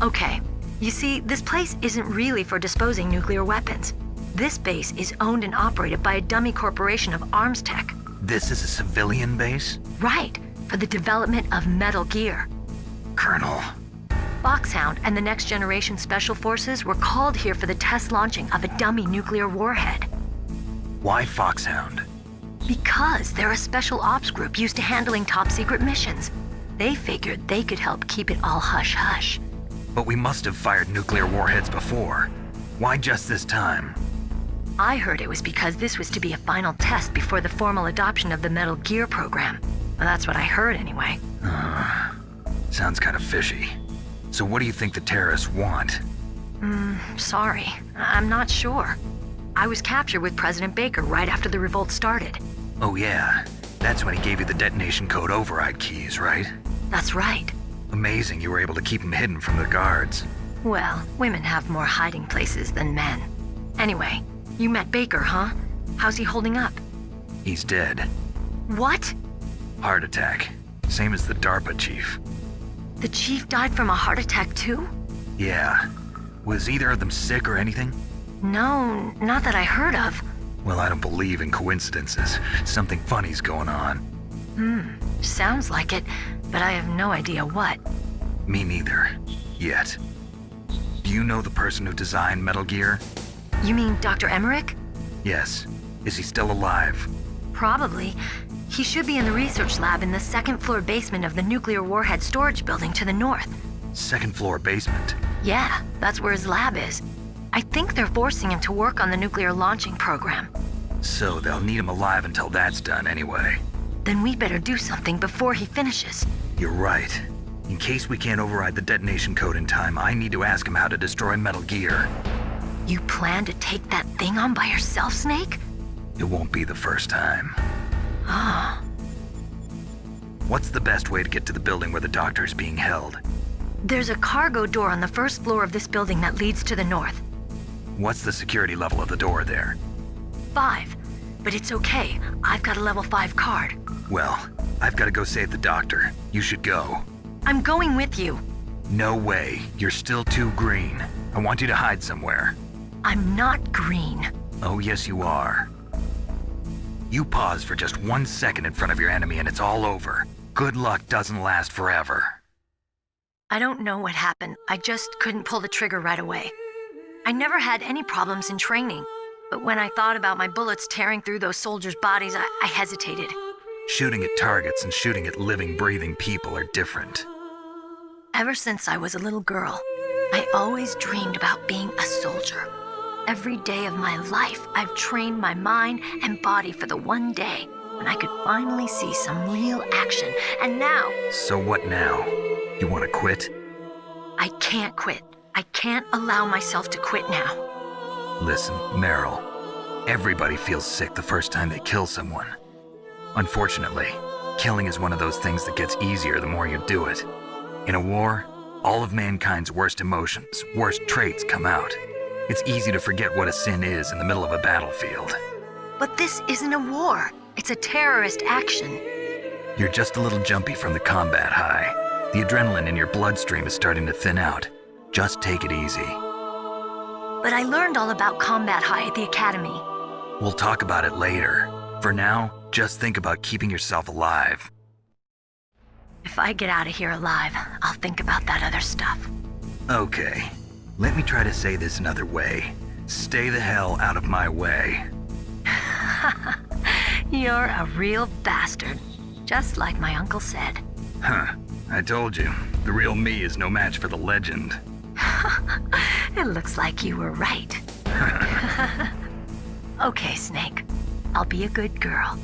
Okay, you see, this place isn't really for disposing nuclear weapons. This base is owned and operated by a dummy corporation of arms tech. This is a civilian base? Right, for the development of Metal Gear. Colonel. Foxhound and the Next Generation Special Forces were called here for the test launching of a dummy nuclear warhead. Why Foxhound? Because they're a special ops group used to handling top secret missions. They figured they could help keep it all hush-hush. But we must have fired nuclear warheads before. Why just this time? I heard it was because this was to be a final test before the formal adoption of the Metal Gear program. Well, that's what I heard anyway. Sounds kind of fishy. So what do you think the terrorists want? Sorry. I'm not sure. I was captured with President Baker right after the revolt started. Oh yeah, that's when he gave you the detonation code override keys, right? That's right. Amazing you were able to keep them hidden from the guards. Well, women have more hiding places than men. Anyway, you met Baker, huh? How's he holding up? He's dead. What? Heart attack. Same as the DARPA chief. The chief died from a heart attack too? Yeah. Was either of them sick or anything? No, not that I heard of. Well, I don't believe in coincidences. Something funny's going on. Sounds like it, but I have no idea what. Me neither. Yet. Do you know the person who designed Metal Gear? You mean Dr. Emmerich? Yes. Is he still alive? Probably. He should be in the research lab in the second floor basement of the nuclear warhead storage building to the north. Second floor basement? Yeah, that's where his lab is. I think they're forcing him to work on the nuclear launching program. So they'll need him alive until that's done anyway. Then we better do something before he finishes. You're right. In case we can't override the detonation code in time, I need to ask him how to destroy Metal Gear. You plan to take that thing on by yourself, Snake? It won't be the first time. Ah. What's the best way to get to the building where the doctor is being held? There's a cargo door on the first floor of this building that leads to the north. What's the security level of the door there? 5. But it's okay. I've got a level 5 card. Well, I've got to go save the doctor. You should go. I'm going with you. No way. You're still too green. I want you to hide somewhere. I'm not green. Oh, yes, you are. You pause for just 1 second in front of your enemy and it's all over. Good luck doesn't last forever. I don't know what happened. I just couldn't pull the trigger right away. I never had any problems in training, but when I thought about my bullets tearing through those soldiers' bodies, I hesitated. Shooting at targets and shooting at living, breathing people are different. Ever since I was a little girl, I always dreamed about being a soldier. Every day of my life, I've trained my mind and body for the one day when I could finally see some real action. And now... So what now? You want to quit? I can't quit. I can't allow myself to quit now. Listen, Meryl. Everybody feels sick the first time they kill someone. Unfortunately, killing is one of those things that gets easier the more you do it. In a war, all of mankind's worst emotions, worst traits come out. It's easy to forget what a sin is in the middle of a battlefield. But this isn't a war. It's a terrorist action. You're just a little jumpy from the combat high. The adrenaline in your bloodstream is starting to thin out. Just take it easy. But I learned all about combat high at the academy. We'll talk about it later. For now, just think about keeping yourself alive. If I get out of here alive, I'll think about that other stuff. Okay. Let me try to say this another way. Stay the hell out of my way. You're a real bastard. Just like my uncle said. Huh. I told you. The real me is no match for the legend. It looks like you were right. Okay, Snake. I'll be a good girl.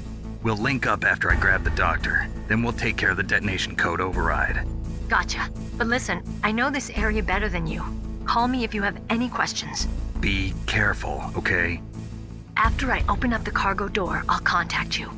We'll link up after I grab the doctor. Then we'll take care of the detonation code override. Gotcha. But listen, I know this area better than you. Call me if you have any questions. Be careful, okay? After I open up the cargo door, I'll contact you.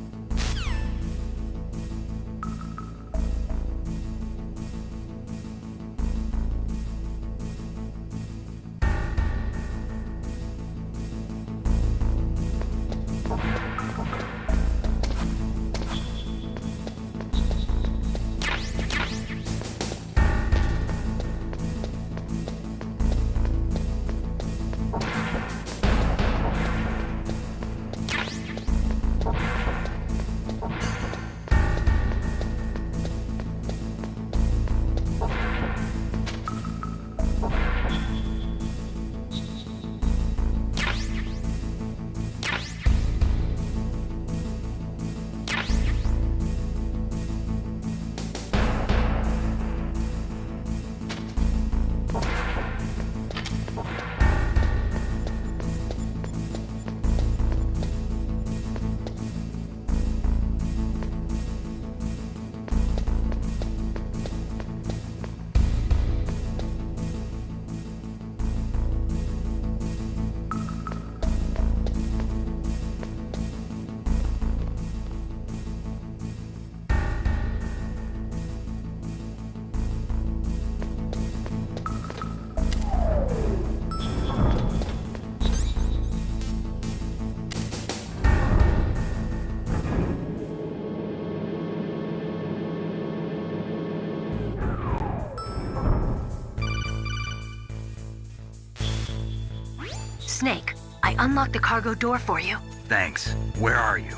Snake, I unlocked the cargo door for you. Thanks. Where are you?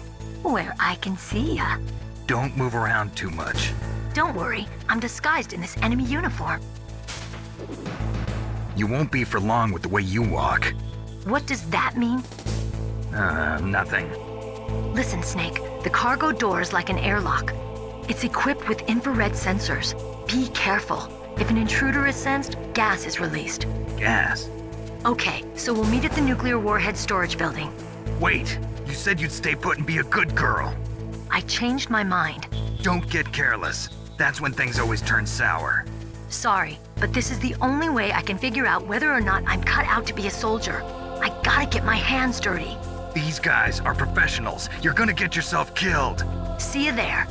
Where I can see ya. Don't move around too much. Don't worry, I'm disguised in this enemy uniform. You won't be for long with the way you walk. What does that mean? Nothing. Listen, Snake, the cargo door is like an airlock. It's equipped with infrared sensors. Be careful. If an intruder is sensed, gas is released. Gas? Okay, so we'll meet at the nuclear warhead storage building. Wait, you said you'd stay put and be a good girl. I changed my mind. Don't get careless. That's when things always turn sour. Sorry, but this is the only way I can figure out whether or not I'm cut out to be a soldier. I gotta get my hands dirty. These guys are professionals. You're gonna get yourself killed. See you there.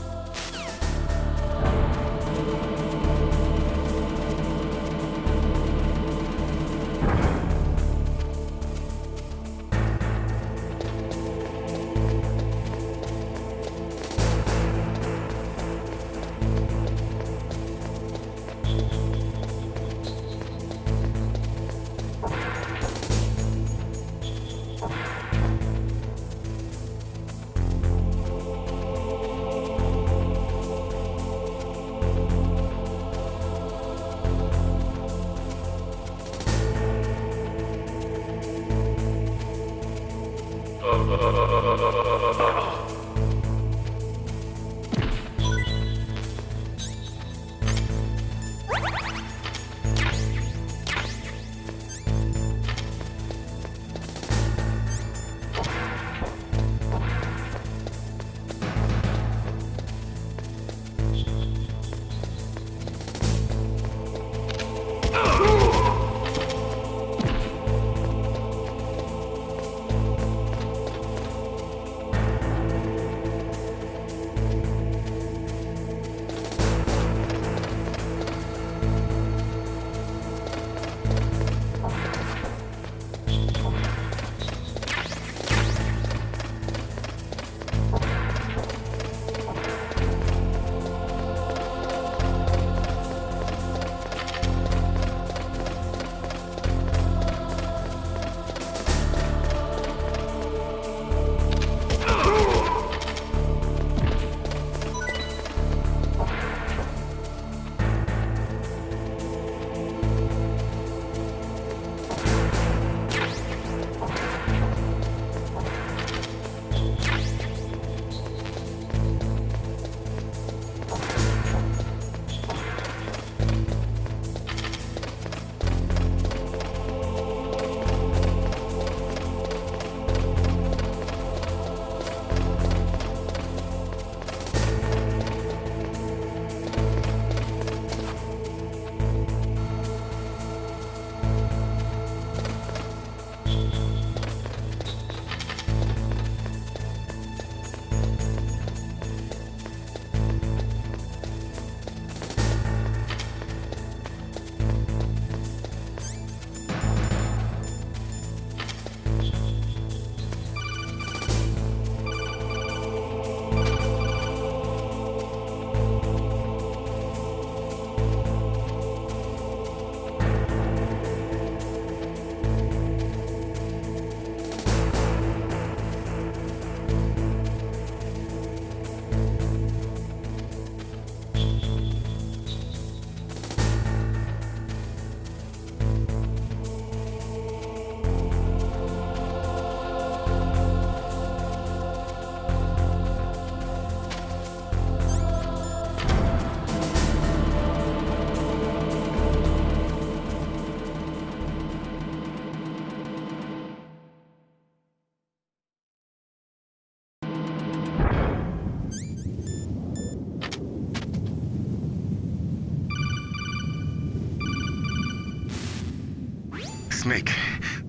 Snake,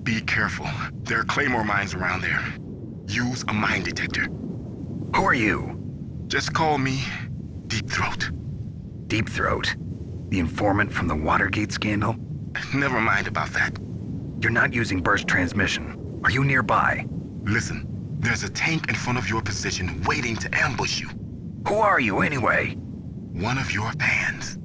be careful. There are Claymore mines around there. Use a mine detector. Who are you? Just call me Deep Throat. Deep Throat? The informant from the Watergate scandal? Never mind about that. You're not using burst transmission. Are you nearby? Listen, there's a tank in front of your position waiting to ambush you. Who are you anyway? One of your fans.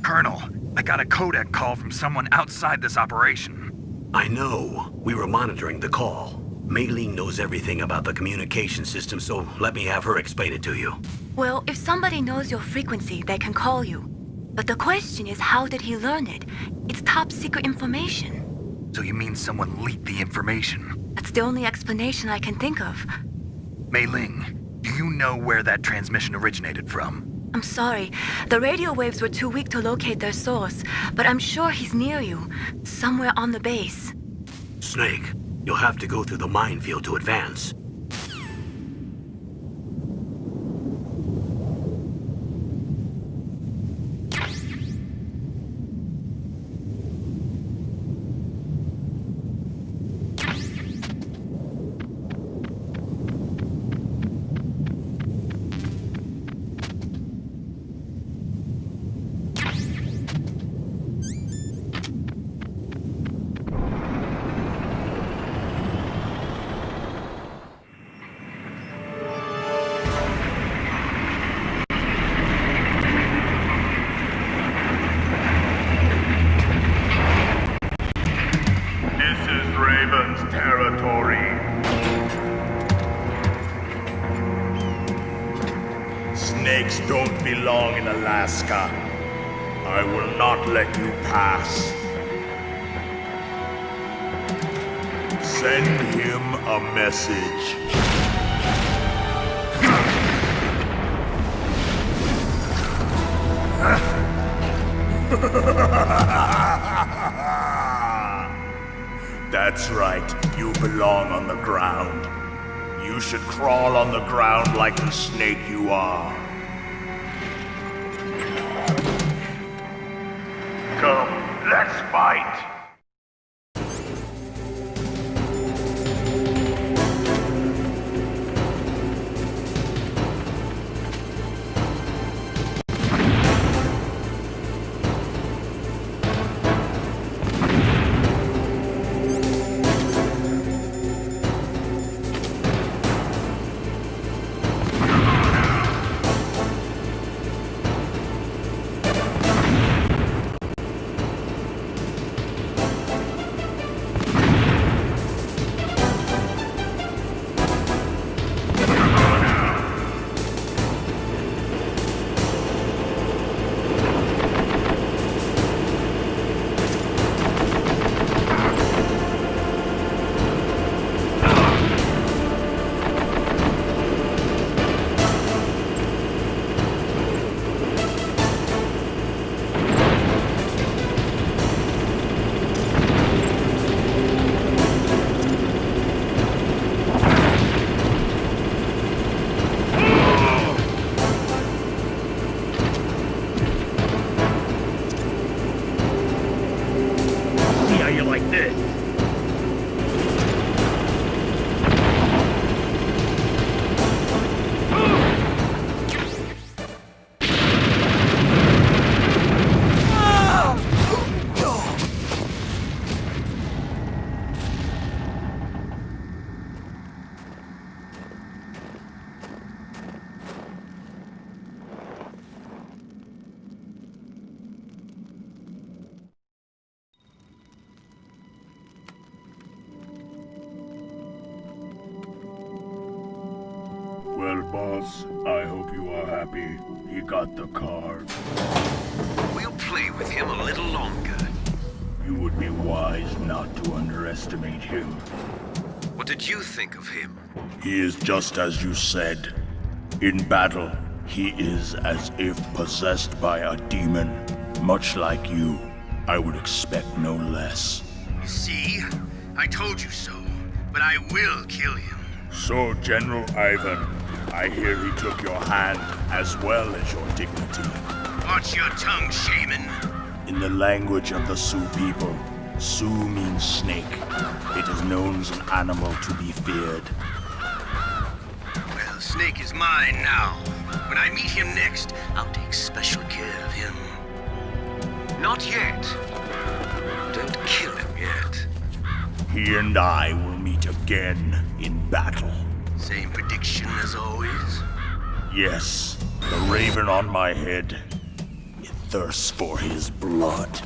Colonel, I got a codec call from someone outside this operation. I know. We were monitoring the call. Mei Ling knows everything about the communication system, so let me have her explain it to you. Well, if somebody knows your frequency, they can call you. But the question is, how did he learn it? It's top secret information. So you mean someone leaked the information? That's the only explanation I can think of. Mei Ling, do you know where that transmission originated from? I'm sorry. The radio waves were too weak to locate their source, but I'm sure he's near you, somewhere on the base. Snake, you'll have to go through the minefield to advance. Snakes don't belong in Alaska. I will not let you pass. Send him a message. That's right, you belong on the ground. You should crawl on the ground like the snake you are. Come, let's fight! Well, boss, I hope you are happy. He got the card. We'll play with him a little longer. You would be wise not to underestimate him. What did you think of him? He is just as you said. In battle, he is as if possessed by a demon. Much like you, I would expect no less. See? I told you so. But I will kill him. So, General Ivan, I hear he took your hand as well as your dignity. Watch your tongue, shaman. In the language of the Sioux people, Sioux means snake. It is known as an animal to be feared. Well, Snake is mine now. When I meet him next, I'll take special care of him. Not yet. Don't kill him yet. He and I will meet again in battle. Same prediction as always? Yes, the raven on my head. It thirsts for his blood.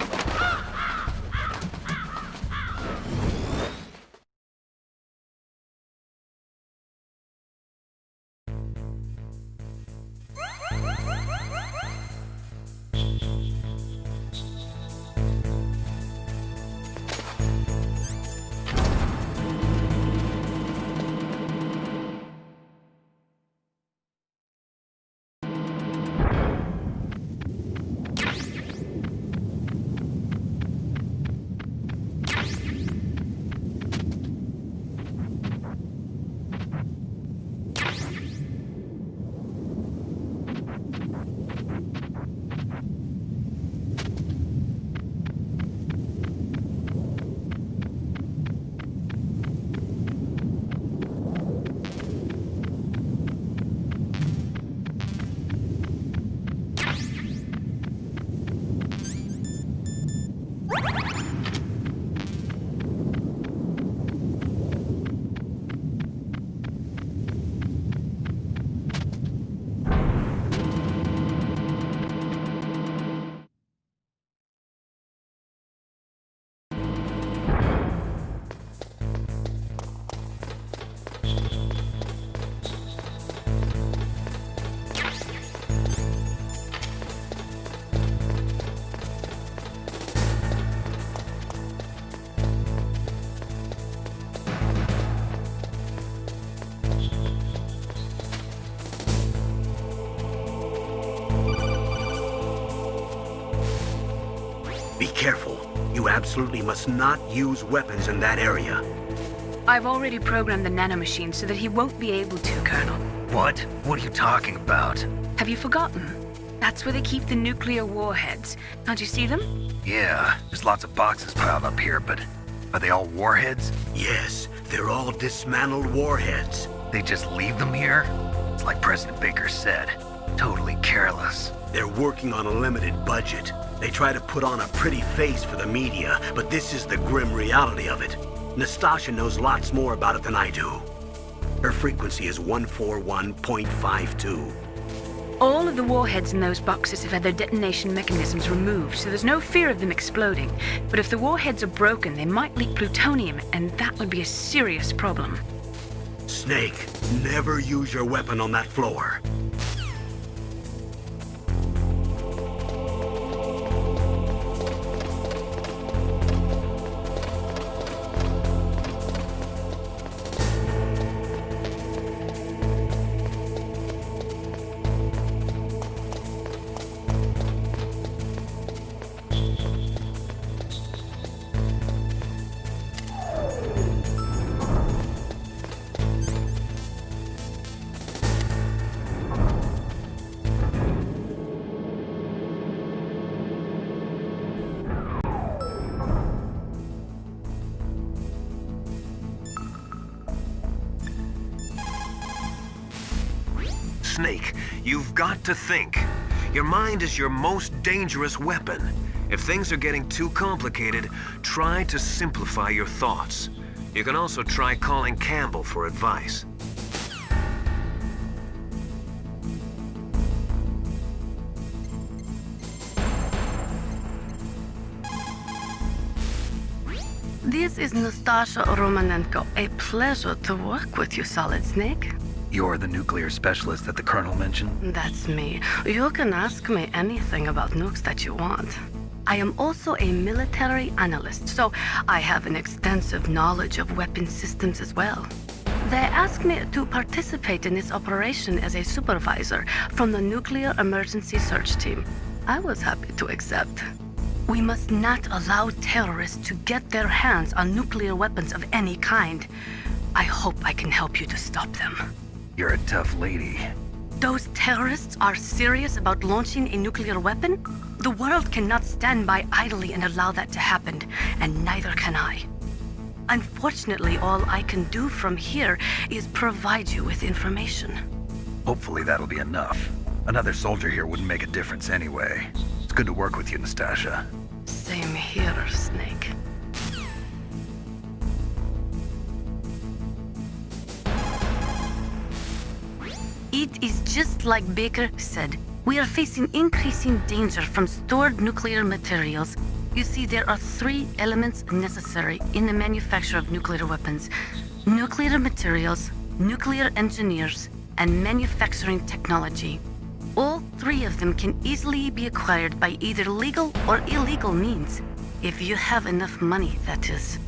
Be careful. You absolutely must not use weapons in that area. I've already programmed the nanomachine so that he won't be able to, Colonel. What? What are you talking about? Have you forgotten? That's where they keep the nuclear warheads. Can't you see them? Yeah, there's lots of boxes piled up here, but are they all warheads? Yes, they're all dismantled warheads. They just leave them here? It's like President Baker said. Totally careless. They're working on a limited budget. They try to put on a pretty face for the media, but this is the grim reality of it. Nastasha knows lots more about it than I do. Her frequency is 141.52. All of the warheads in those boxes have had their detonation mechanisms removed, so there's no fear of them exploding. But if the warheads are broken, they might leak plutonium, and that would be a serious problem. Snake, never use your weapon on that floor. Snake, you've got to think. Your mind is your most dangerous weapon. If things are getting too complicated, try to simplify your thoughts. You can also try calling Campbell for advice. This is Nastasha Romanenko. A pleasure to work with you, Solid Snake. You're the nuclear specialist that the Colonel mentioned? That's me. You can ask me anything about nukes that you want. I am also a military analyst, so I have an extensive knowledge of weapon systems as well. They asked me to participate in this operation as a supervisor from the Nuclear Emergency Search Team. I was happy to accept. We must not allow terrorists to get their hands on nuclear weapons of any kind. I hope I can help you to stop them. You're a tough lady. Those terrorists are serious about launching a nuclear weapon? The world cannot stand by idly and allow that to happen, and neither can I. Unfortunately, all I can do from here is provide you with information. Hopefully that'll be enough. Another soldier here wouldn't make a difference anyway. It's good to work with you, Nastasha. Same here, Snake. It is just like Baker said. We are facing increasing danger from stored nuclear materials. You see, there are 3 elements necessary in the manufacture of nuclear weapons: nuclear materials, nuclear engineers, and manufacturing technology. All 3 of them can easily be acquired by either legal or illegal means. If you have enough money, that is.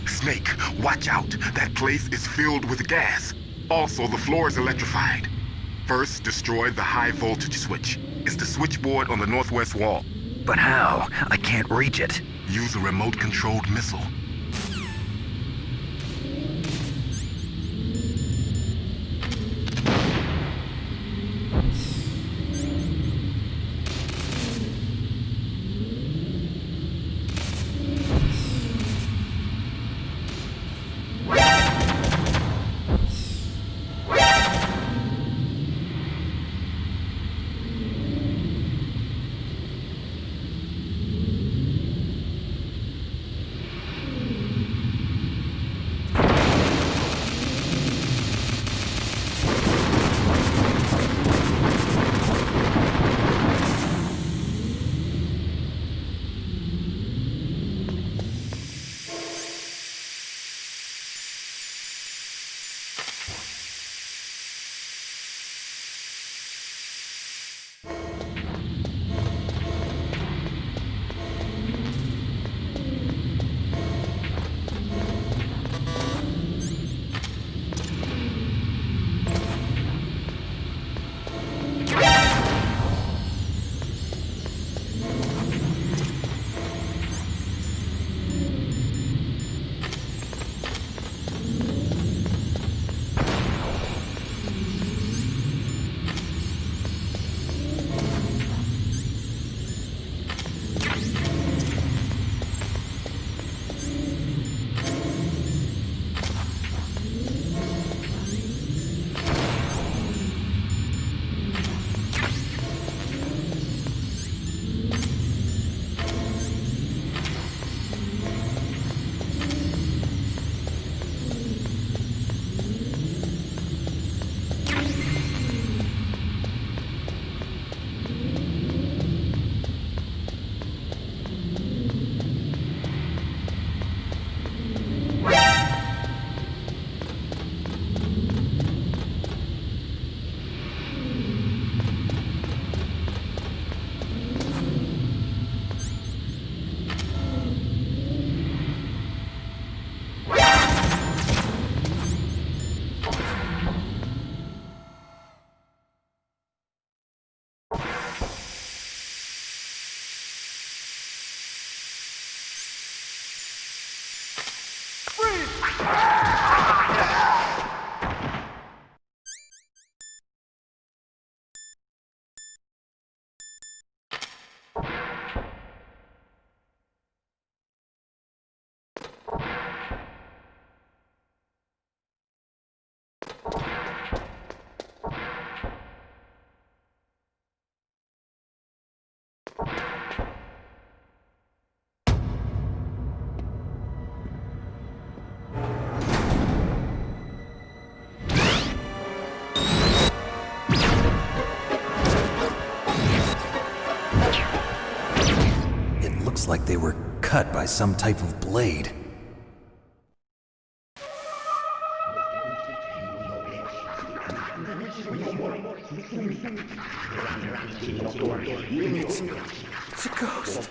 Snake, watch out. That place is filled with gas. Also, the floor is electrified. First, destroy the high voltage switch. It's the switchboard on the northwest wall. But how? I can't reach it. Use a remote-controlled missile. like they were cut by some type of blade. It's a ghost.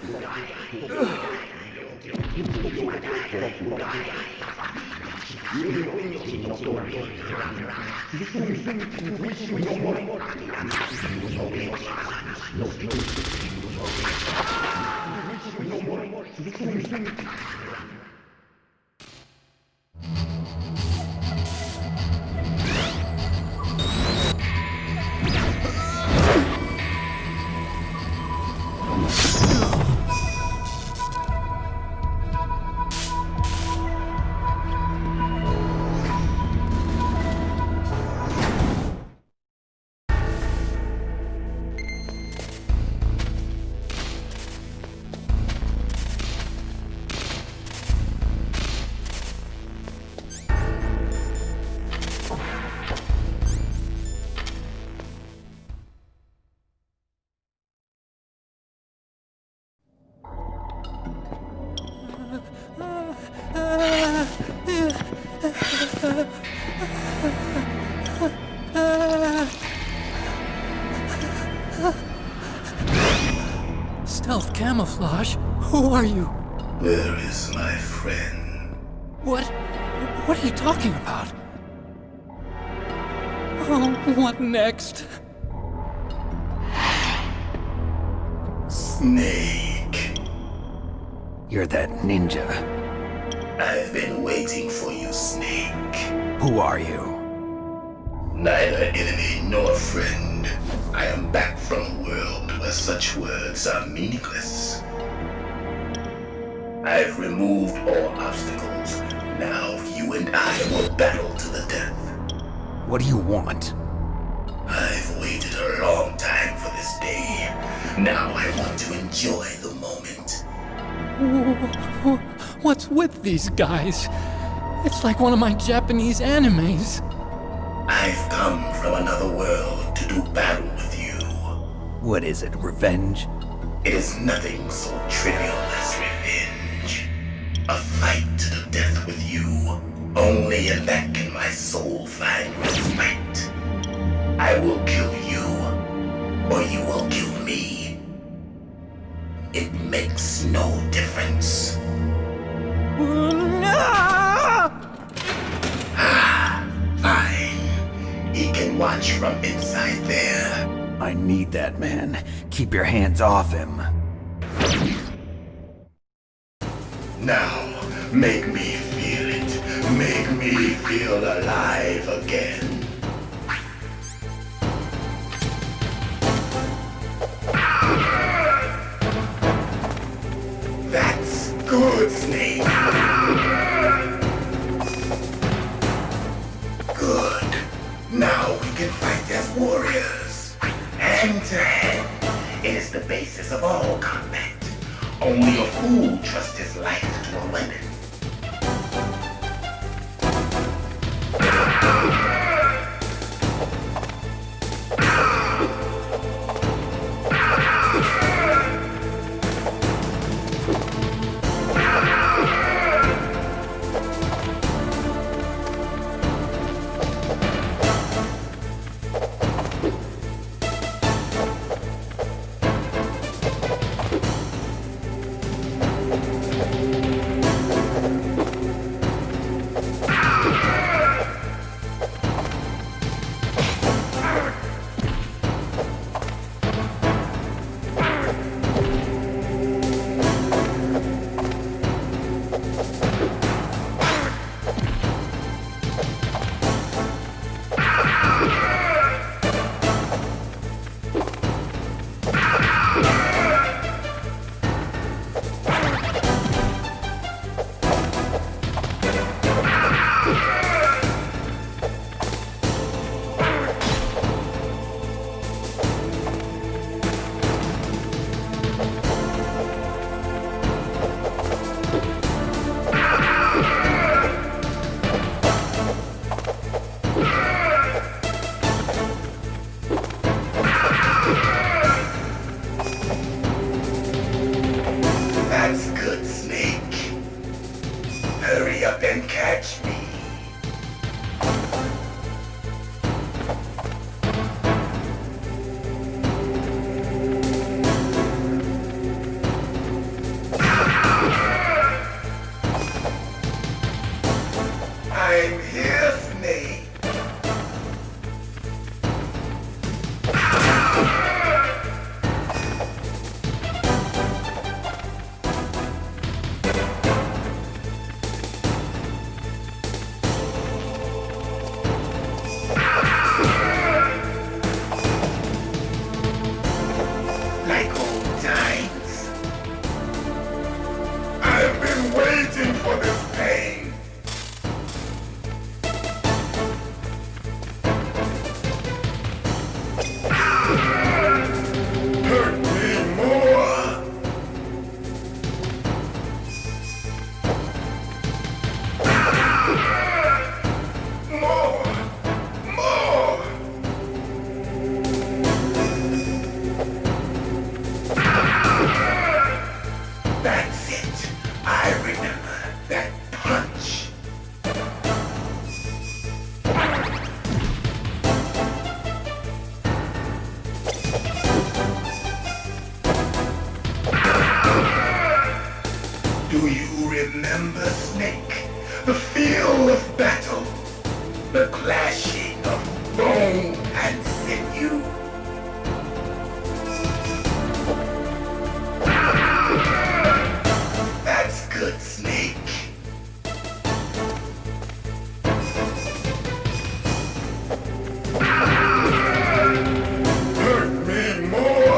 Stealth camouflage? Who are you? Where is my friend? What are you talking about? Oh, what next? Snake. You're that ninja. I've been waiting for you, Snake. Who are you? Neither enemy nor friend. I am back from a world where such words are meaningless. I've removed all obstacles. Now you and I will battle to the death. What do you want? I've waited a long time for this day. Now I want to enjoy the moment. What's with these guys? It's like one of my Japanese animes. I've come from another world to do battle with you. What is it, revenge? It is nothing so trivial as revenge. A fight to the death with you. Only in that can my soul find respite. I will kill you, or you will kill me. It makes no difference. Fine. He can watch from inside there. I need that man. Keep your hands off him. Now, make me feel it. Make me feel alive again. That's good, Snake. Good. Now we can fight as warriors. Hand to hand. It is the basis of all combat. Only a fool trusts his life to a weapon. remember, Snake? The feel of battle. The clashing of bone and sinew. That's good, Snake. Hurt me more.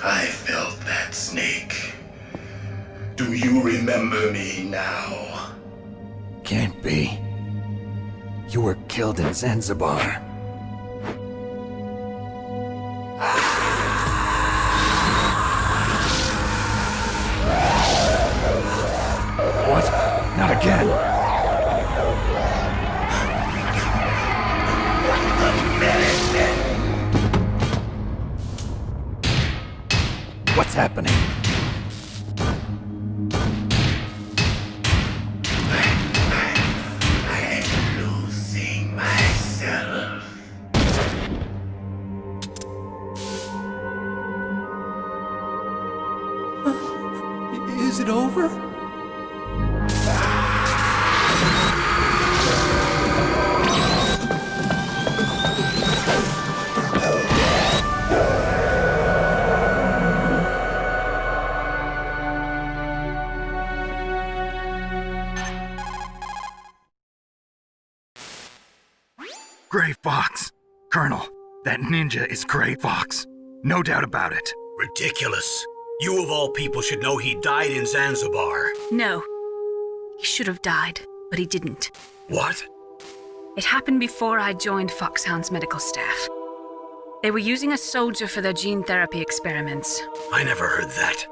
I felt that, Snake. Do you remember me now? Can't be. You were killed in Zanzibar. What? Not again! What's happening? I'm losing myself. Is it over? Gray Fox! Colonel, that ninja is Gray Fox. No doubt about it. Ridiculous. You of all people should know he died in Zanzibar. No. He should have died, but he didn't. What? It happened before I joined Foxhound's medical staff. They were using a soldier for their gene therapy experiments. I never heard that.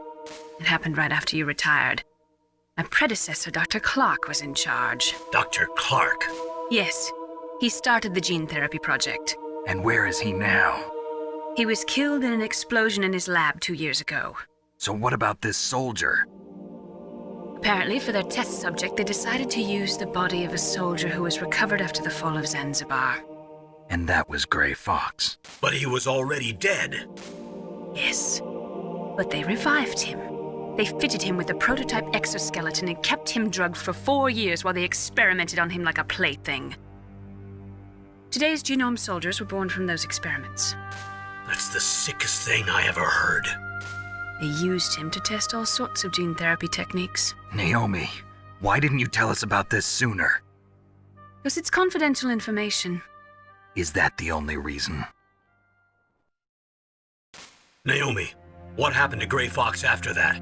It happened right after you retired. My predecessor, Dr. Clark, was in charge. Dr. Clark? Yes. He started the gene therapy project. And where is he now? He was killed in an explosion in his lab 2 years ago. So what about this soldier? Apparently, for their test subject, they decided to use the body of a soldier who was recovered after the fall of Zanzibar. And that was Gray Fox. But he was already dead. Yes. But they revived him. They fitted him with a prototype exoskeleton and kept him drugged for 4 years while they experimented on him like a plaything. Today's genome soldiers were born from those experiments. That's the sickest thing I ever heard. They used him to test all sorts of gene therapy techniques. Naomi, why didn't you tell us about this sooner? Because it's confidential information. Is that the only reason? Naomi, what happened to Gray Fox after that?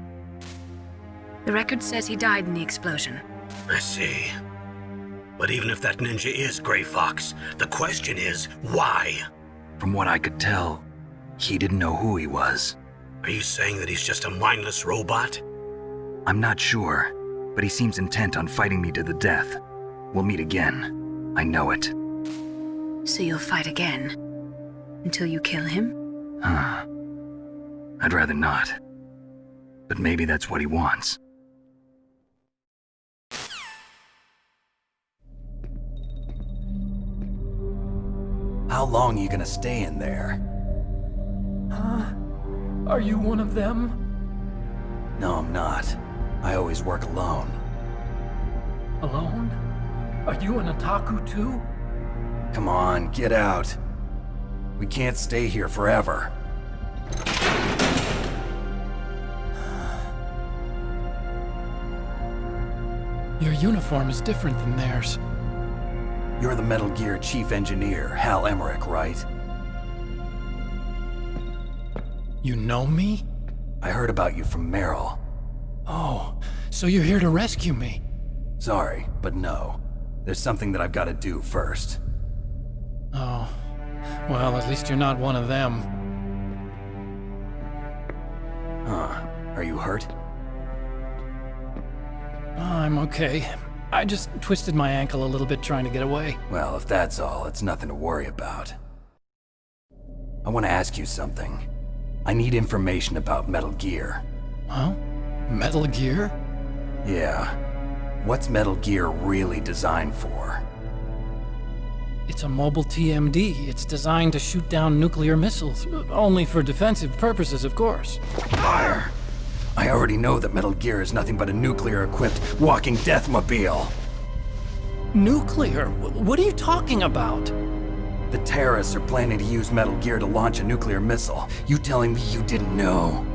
The record says he died in the explosion. I see. But even if that ninja is Gray Fox, the question is, why? From what I could tell, he didn't know who he was. Are you saying that he's just a mindless robot? I'm not sure, but he seems intent on fighting me to the death. We'll meet again. I know it. So you'll fight again? Until you kill him? I'd rather not. But maybe that's what he wants. How long are you gonna stay in there? Are you one of them? No, I'm not. I always work alone. Alone? Are you an otaku too? Come on, get out. We can't stay here forever. Your uniform is different than theirs. You're the Metal Gear Chief Engineer, Hal Emmerich, right? You know me? I heard about you from Meryl. Oh, so you're here to rescue me? Sorry, but no. There's something that I've got to do first. Oh. Well, at least you're not one of them. Huh. Are you hurt? I'm okay. I just twisted my ankle a little bit trying to get away. Well, if that's all, it's nothing to worry about. I want to ask you something. I need information about Metal Gear. Huh? Metal Gear? Yeah. What's Metal Gear really designed for? It's a mobile TMD. It's designed to shoot down nuclear missiles. Only for defensive purposes, of course. Liar! I already know that Metal Gear is nothing but a nuclear-equipped walking deathmobile. Nuclear? What are you talking about? The terrorists are planning to use Metal Gear to launch a nuclear missile. You telling me you didn't know?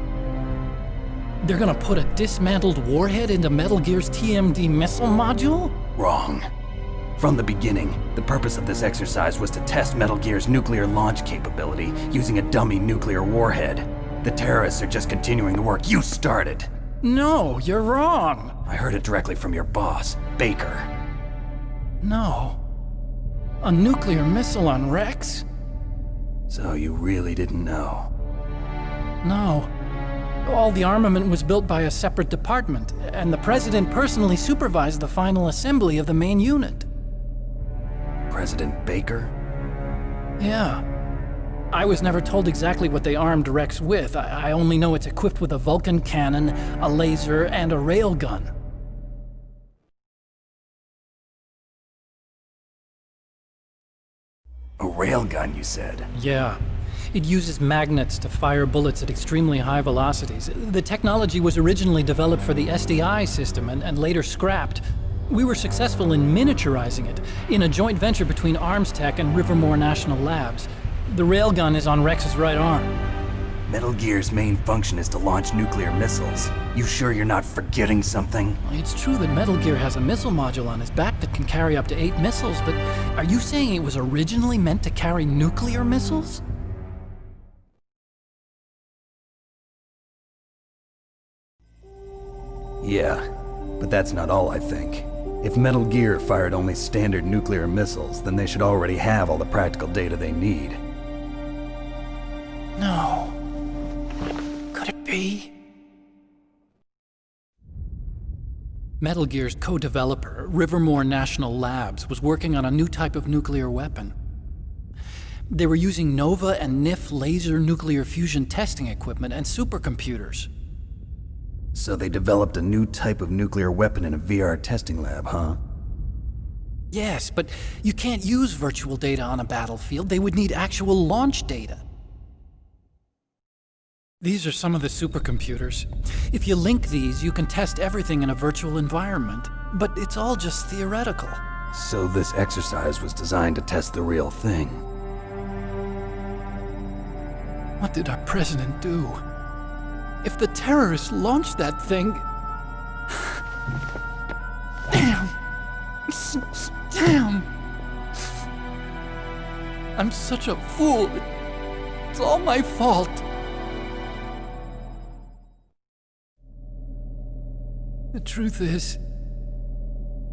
They're gonna put a dismantled warhead into Metal Gear's TMD missile module? Wrong. From the beginning, the purpose of this exercise was to test Metal Gear's nuclear launch capability using a dummy nuclear warhead. The terrorists are just continuing the work you started. No, you're wrong. I heard it directly from your boss, Baker. No. A nuclear missile on Rex? So you really didn't know? No. All the armament was built by a separate department, and the President personally supervised the final assembly of the main unit. President Baker? Yeah. I was never told exactly what they armed Rex with. I only know it's equipped with a Vulcan cannon, a laser, and a railgun. A railgun, you said? Yeah. It uses magnets to fire bullets at extremely high velocities. The technology was originally developed for the SDI system and later scrapped. We were successful in miniaturizing it in a joint venture between Armstech and Rivermore National Labs. The railgun is on Rex's right arm. Metal Gear's main function is to launch nuclear missiles. You sure you're not forgetting something? It's true that Metal Gear has a missile module on his back that can carry up to 8 missiles, but are you saying it was originally meant to carry nuclear missiles? Yeah, but that's not all I think. If Metal Gear fired only standard nuclear missiles, then they should already have all the practical data they need. No. Could it be? Metal Gear's co-developer, Rivermore National Labs, was working on a new type of nuclear weapon. They were using NOVA and NIF laser nuclear fusion testing equipment and supercomputers. So they developed a new type of nuclear weapon in a VR testing lab, huh? Yes, but you can't use virtual data on a battlefield. They would need actual launch data. These are some of the supercomputers. If you link these, you can test everything in a virtual environment. But it's all just theoretical. So this exercise was designed to test the real thing. What did our president do? If the terrorists launched that thing... Damn! Damn! I'm such a fool. It's all my fault. The truth is,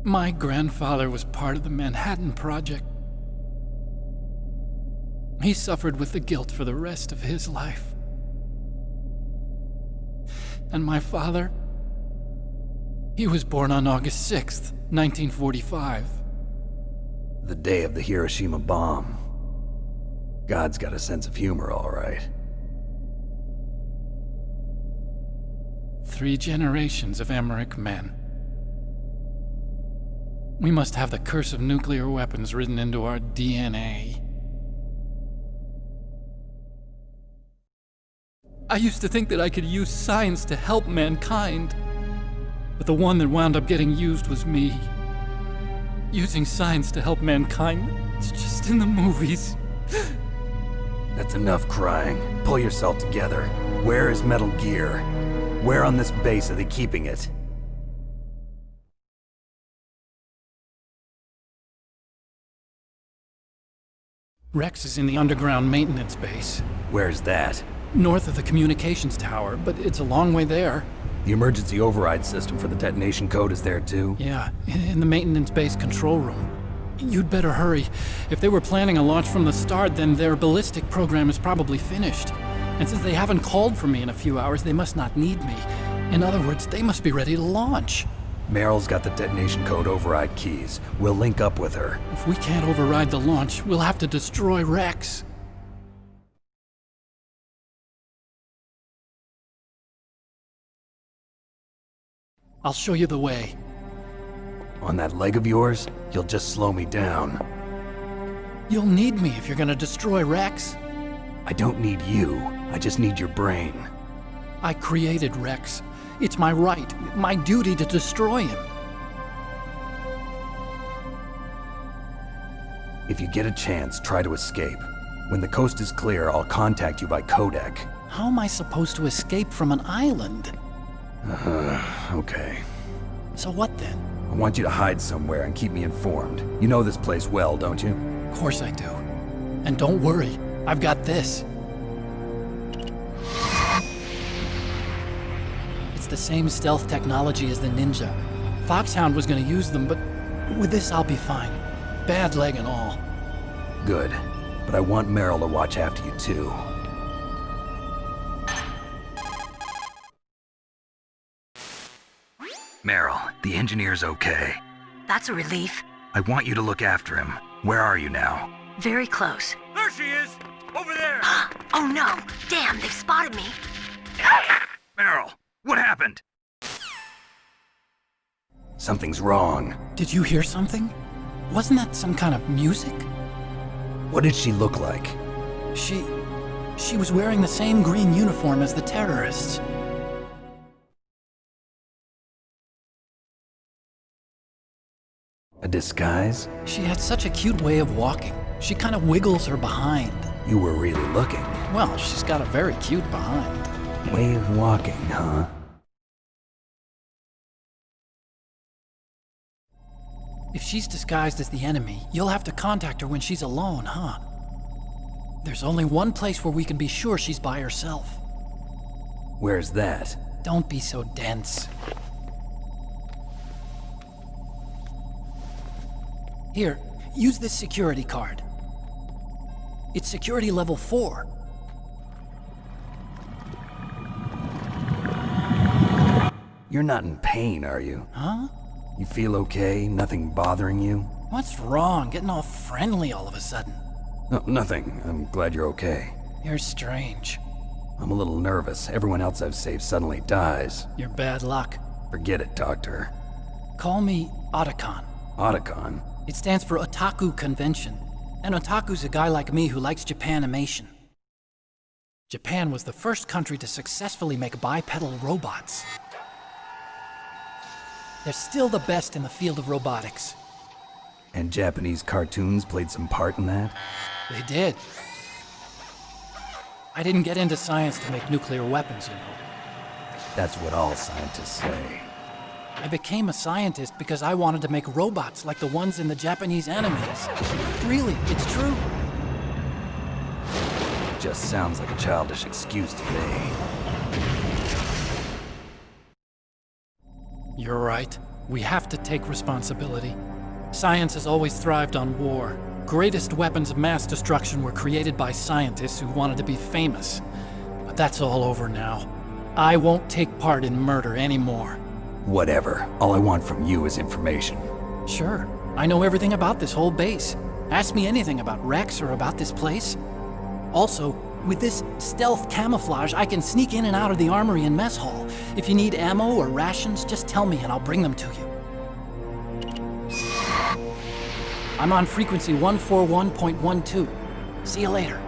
my grandfather was part of the Manhattan Project. He suffered with the guilt for the rest of his life. And my father, he was born on August 6th, 1945. The day of the Hiroshima bomb. God's got a sense of humor, all right. 3 generations of Emmerich men. We must have the curse of nuclear weapons written into our DNA. I used to think that I could use science to help mankind, but the one that wound up getting used was me. Using science to help mankind, it's just in the movies. That's enough crying. Pull yourself together. Where is Metal Gear? Where on this base are they keeping it? Rex is in the underground maintenance base. Where's that? North of the communications tower, but it's a long way there. The emergency override system for the detonation code is there too? Yeah, in the maintenance base control room. You'd better hurry. If they were planning a launch from the start, then their ballistic program is probably finished. And since they haven't called for me in a few hours, they must not need me. In other words, they must be ready to launch. Meryl's got the detonation code override keys. We'll link up with her. If we can't override the launch, we'll have to destroy Rex. I'll show you the way. On that leg of yours, you'll just slow me down. You'll need me if you're gonna destroy Rex. I don't need you. I just need your brain. I created Rex. It's my right, my duty to destroy him. If you get a chance, try to escape. When the coast is clear, I'll contact you by codec. How am I supposed to escape from an island? Okay. So what then? I want you to hide somewhere and keep me informed. You know this place well, don't you? Of course I do. And don't worry, I've got this. It's the same stealth technology as the Ninja. Foxhound was gonna use them, but with this I'll be fine. Bad leg and all. Good. But I want Meryl to watch after you too. Meryl, the engineer's okay. That's a relief. I want you to look after him. Where are you now? Very close. There she is! Over there! Oh no! Damn, they've spotted me! Meryl, what happened? Something's wrong. Did you hear something? Wasn't that some kind of music? What did she look like? She was wearing the same green uniform as the terrorists. A disguise? She had such a cute way of walking. She kind of wiggles her behind. You were really looking. Well, she's got a very cute behind. Way of walking, huh? If she's disguised as the enemy, you'll have to contact her when she's alone, huh? There's only one place where we can be sure she's by herself. Where's that? Don't be so dense. Here, use this security card. It's security level 4. You're not in pain, are you? Huh? You feel okay? Nothing bothering you? What's wrong? Getting all friendly all of a sudden. No, nothing. I'm glad you're okay. You're strange. I'm a little nervous. Everyone else I've saved suddenly dies. You're bad luck. Forget it, Doctor. Call me Otacon. Otacon? It stands for Otaku Convention. An otaku's a guy like me who likes Japanimation. Japan was the first country to successfully make bipedal robots. They're still the best in the field of robotics. And Japanese cartoons played some part in that? They did. I didn't get into science to make nuclear weapons, you know. That's what all scientists say. I became a scientist because I wanted to make robots like the ones in the Japanese animes. Really, it's true. Just sounds like a childish excuse to me. You're right. We have to take responsibility. Science has always thrived on war. Greatest weapons of mass destruction were created by scientists who wanted to be famous. But that's all over now. I won't take part in murder anymore. Whatever. All I want from you is information. Sure. I know everything about this whole base. Ask me anything about Rex or about this place. Also, with this stealth camouflage, I can sneak in and out of the armory and mess hall. If you need ammo or rations, just tell me and I'll bring them to you. I'm on frequency 141.12. See you later.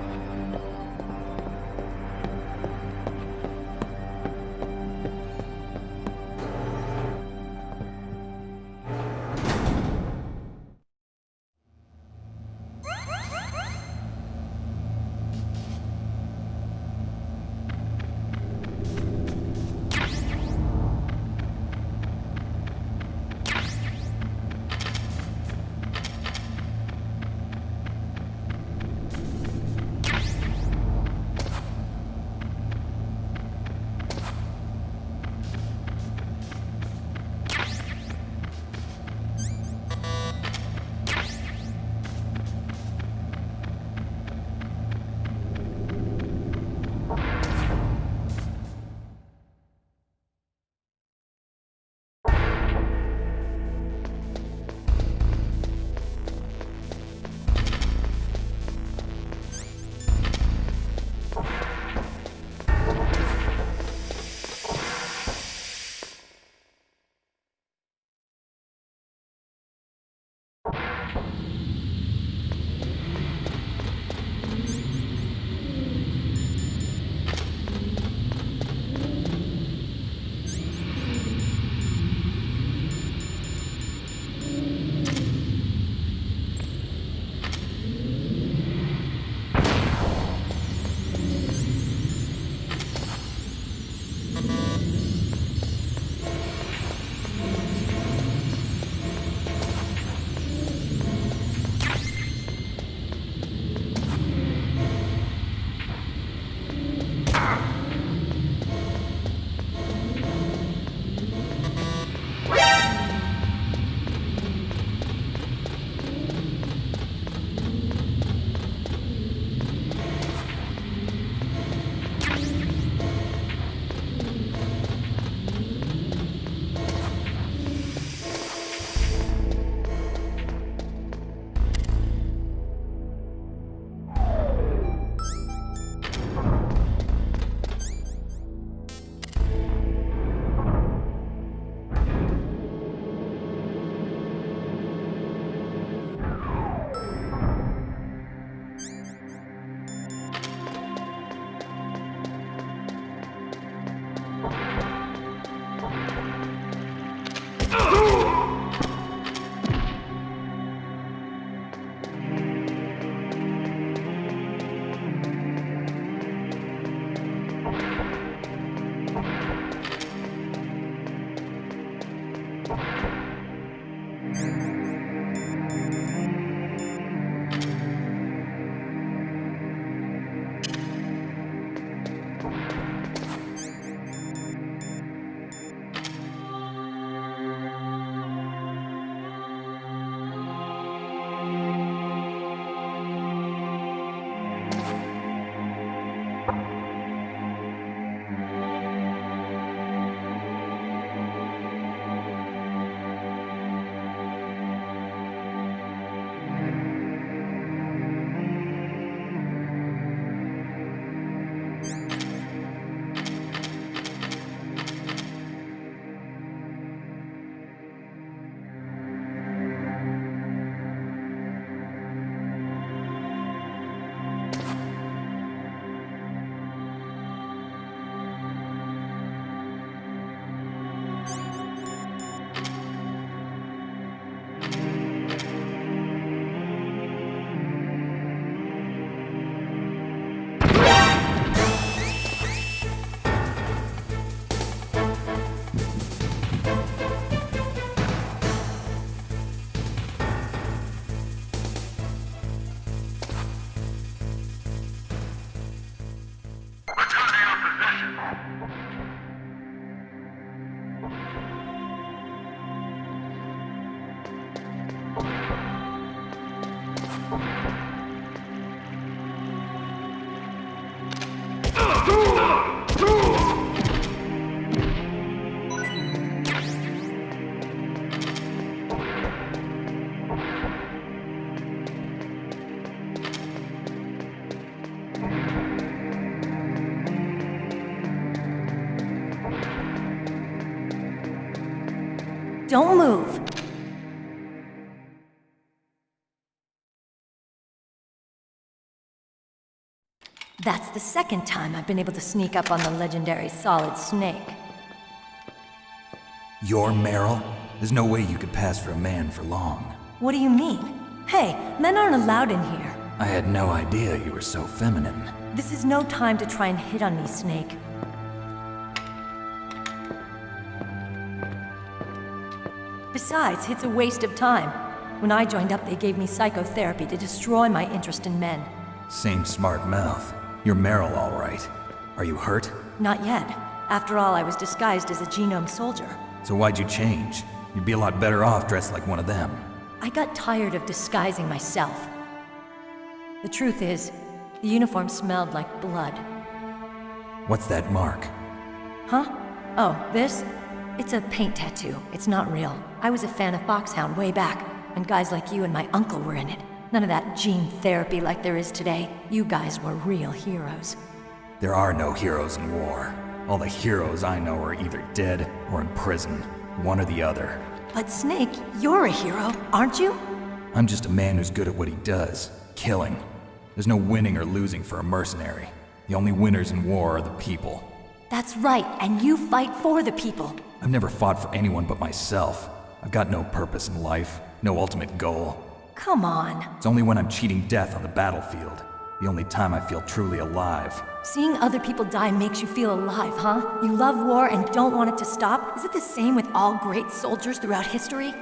don't move. That's the second time I've been able to sneak up on the legendary Solid Snake. You're Meryl? There's no way you could pass for a man for long. What do you mean? Hey, men aren't allowed in here. I had no idea you were so feminine. This is no time to try and hit on me, Snake. Besides, it's a waste of time. When I joined up, they gave me psychotherapy to destroy my interest in men. Same smart mouth. You're Meryl, all right. Are you hurt? Not yet. After all, I was disguised as a genome soldier. So why'd you change? You'd be a lot better off dressed like one of them. I got tired of disguising myself. The truth is, the uniform smelled like blood. What's that mark? Huh? Oh, this? It's a paint tattoo. It's not real. I was a fan of Foxhound way back, when guys like you and my uncle were in it. None of that gene therapy like there is today. You guys were real heroes. There are no heroes in war. All the heroes I know are either dead or in prison. One or the other. But Snake, you're a hero, aren't you? I'm just a man who's good at what he does. Killing. There's no winning or losing for a mercenary. The only winners in war are the people. That's right, and you fight for the people. I've never fought for anyone but myself. I've got no purpose in life, no ultimate goal. Come on. It's only when I'm cheating death on the battlefield. The only time I feel truly alive. Seeing other people die makes you feel alive, huh? You love war and don't want it to stop? Is it the same with all great soldiers throughout history?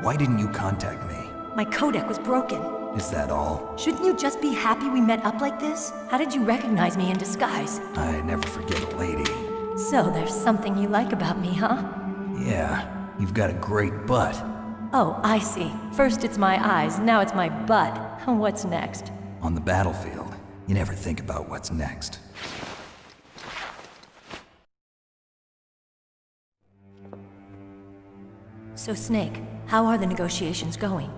Why didn't you contact me? My codec was broken. Is that all? Shouldn't you just be happy we met up like this? How did you recognize me in disguise? I never forget a lady. So there's something you like about me, huh? Yeah, you've got a great butt. Oh, I see. First it's my eyes, now it's my butt. What's next? On the battlefield, you never think about what's next. So Snake, how are the negotiations going?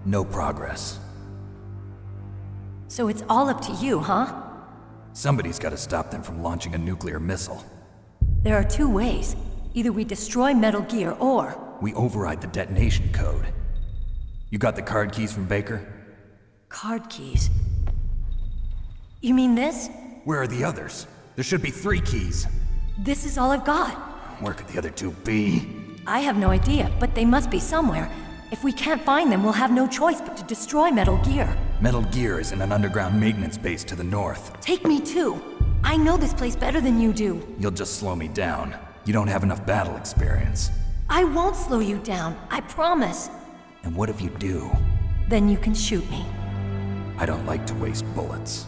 No progress. So it's all up to you, huh? Somebody's got to stop them from launching a nuclear missile. There are two ways. Either we destroy Metal Gear, or... we override the detonation code. You got the card keys from Baker? Card keys? You mean this? Where are the others? There should be 3 keys. This is all I've got. Where could the other 2 be? I have no idea, but they must be somewhere. If we can't find them, we'll have no choice but to destroy Metal Gear. Metal Gear is in an underground maintenance base to the north. Take me too. I know this place better than you do. You'll just slow me down. You don't have enough battle experience. I won't slow you down, I promise. And what if you do? Then you can shoot me. I don't like to waste bullets.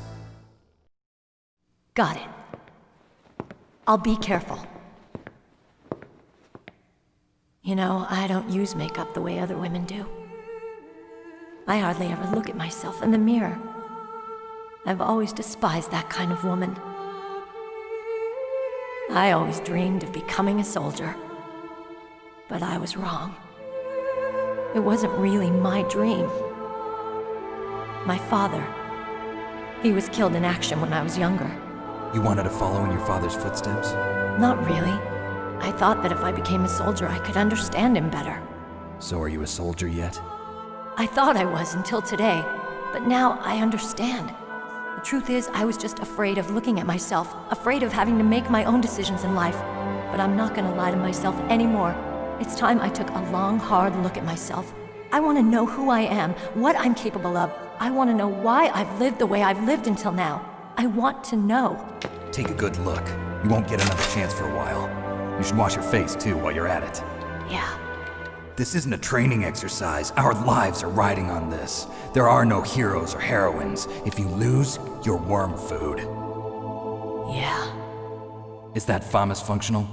Got it. I'll be careful. You know, I don't use makeup the way other women do. I hardly ever look at myself in the mirror. I've always despised that kind of woman. I always dreamed of becoming a soldier. But I was wrong. It wasn't really my dream. My father, he was killed in action when I was younger. You wanted to follow in your father's footsteps? Not really. I thought that if I became a soldier, I could understand him better. So are you a soldier yet? I thought I was until today, but now I understand. The truth is, I was just afraid of looking at myself, afraid of having to make my own decisions in life. But I'm not gonna lie to myself anymore. It's time I took a long, hard look at myself. I want to know who I am, what I'm capable of. I want to know why I've lived the way I've lived until now. I want to know. Take a good look. You won't get another chance for a while. You should wash your face, too, while you're at it. Yeah. This isn't a training exercise. Our lives are riding on this. There are no heroes or heroines. If you lose, you're worm food. Yeah. Is that FAMAS functional?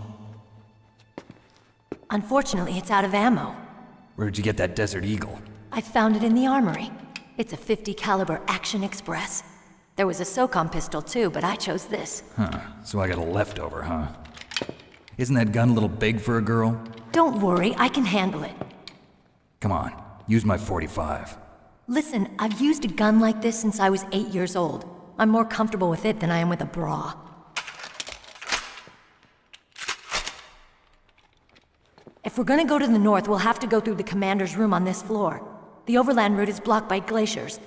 Unfortunately, it's out of ammo. Where'd you get that Desert Eagle? I found it in the armory. It's a .50 caliber Action Express. There was a SOCOM pistol too, but I chose this. Huh, so I got a leftover, huh? Isn't that gun a little big for a girl? Don't worry, I can handle it. Come on, use my .45. Listen, I've used a gun like this since I was 8 years old. I'm more comfortable with it than I am with a If we're gonna go to the north, we'll have to go through the commander's room on this floor. The overland route is blocked by glaciers.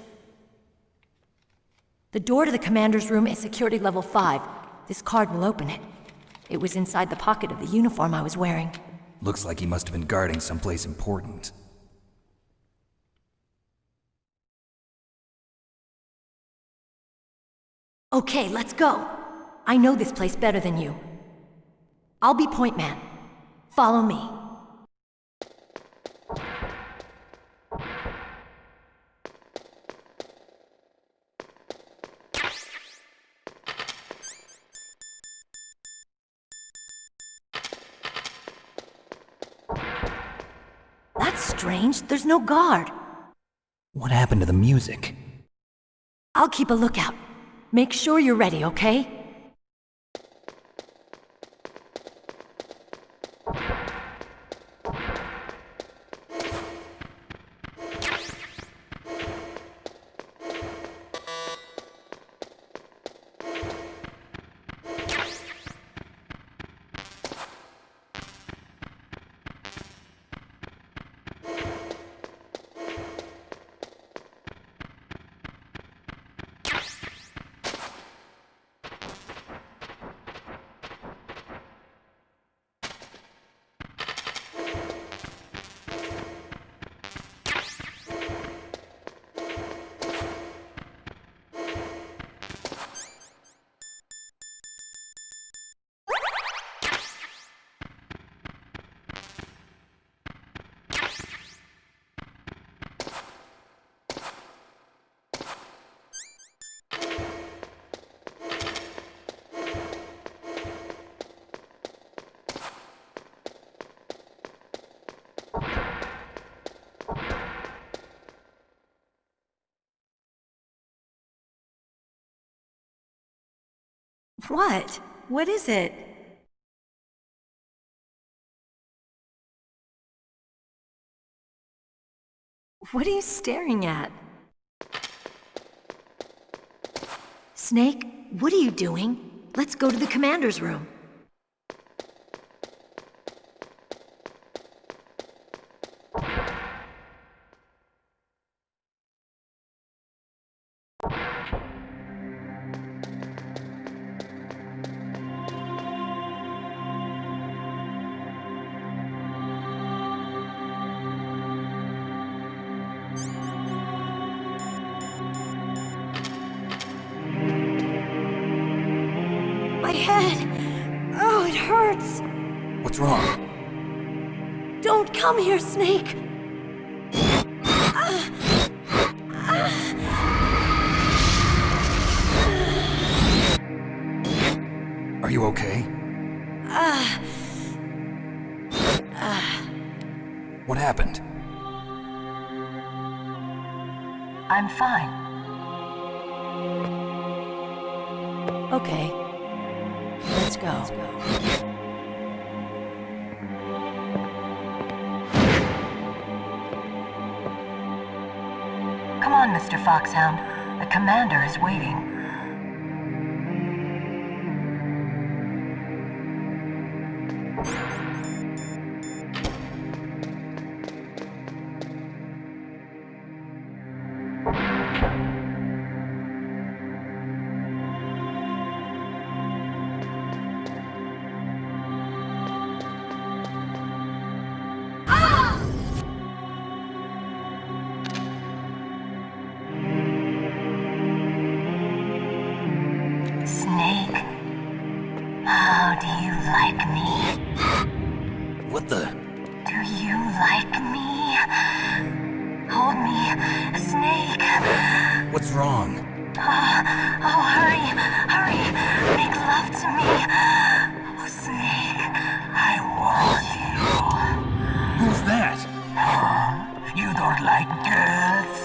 The door to the commander's room is security level 5. This card will open it. It was inside the pocket of the uniform I was wearing. Looks like he must have been guarding someplace important. Okay, let's go. I know this place better than you. I'll be point man. Follow me. That's strange. There's no guard. What happened to the music? I'll keep a lookout. Make sure you're ready, okay? What? What is it? What are you staring at? Snake, what are you doing? Let's go to the commander's room. My head! Oh, it hurts! What's wrong? Don't come here, Snake! Are you okay? What happened? I'm fine. Okay. Let's go. Come on, Mr. Foxhound. The commander is waiting. Snake, how do you like me? What the? Do you like me? Hold me, Snake. What's wrong? Oh, hurry, hurry. Make love to me. Oh, Snake, I want you. Who's that? Oh, you don't like girls?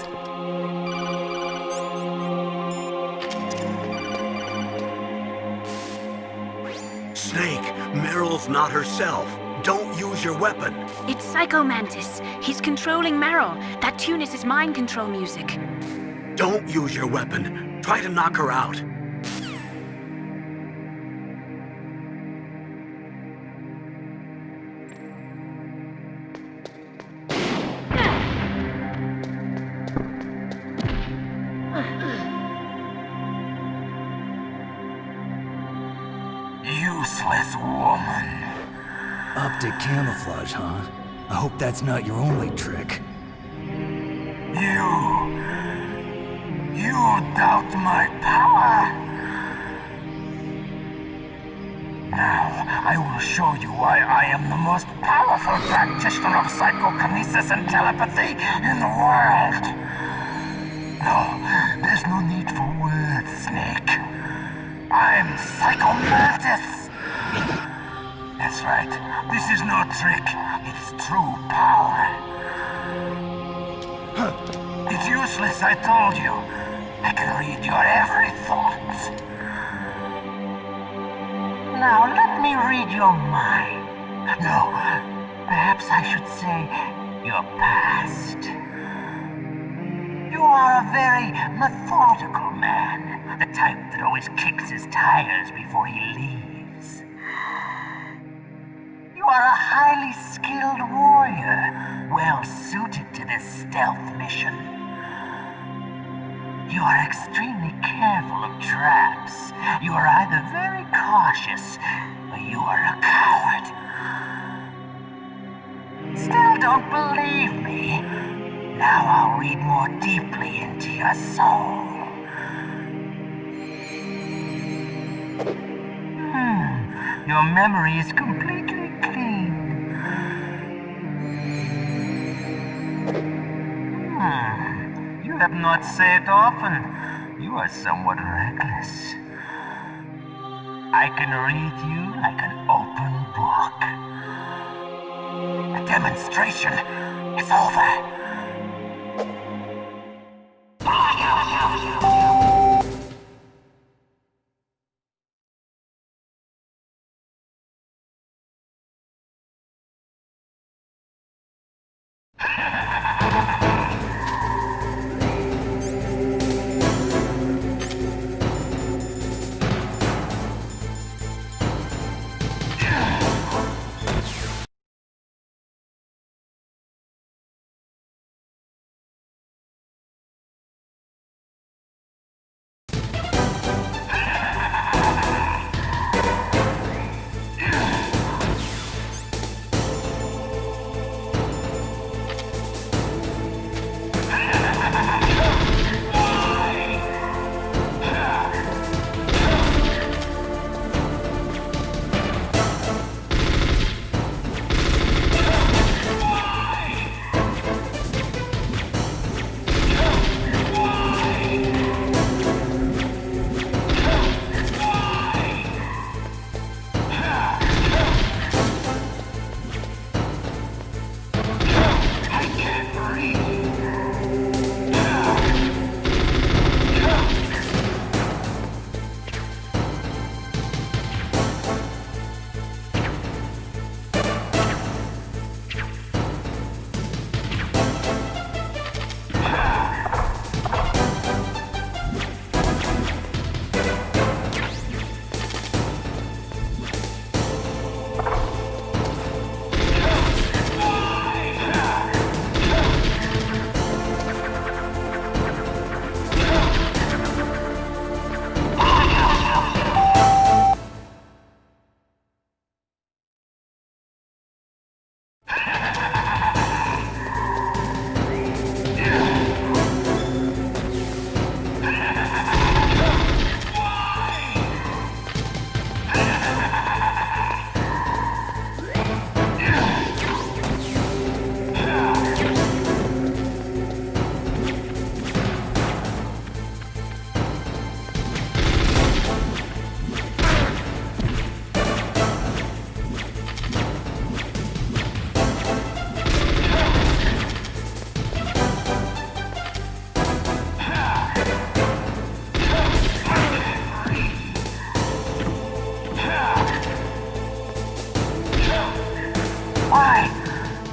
Snake, Meryl's not herself. Don't use your weapon. It's Psycho Mantis. He's controlling Meryl. That tune is his mind control music. Don't use your weapon. Try to knock her out. useless woman. Optic camouflage, huh? I hope that's not your only trick. You doubt my power? Now, I will show you why I am the most powerful practitioner of psychokinesis and telepathy in the world. No, there's no need for words, Snake. I'm Psychomantis! That's right. This is no trick. It's true power. It's useless, I told you. I can read your every thought. Now, let me read your mind. No, perhaps I should say your past. You are a very methodical man. The type that always kicks his tires before he leaves. You are a highly skilled warrior, well suited to this stealth mission. You are extremely careful of traps. You are either very cautious, or you are a coward. Still don't believe me? Now I'll read more deeply into your soul. Your memory is completely clean. You have not said often. You are somewhat reckless. I can read you like an open book. The demonstration is over.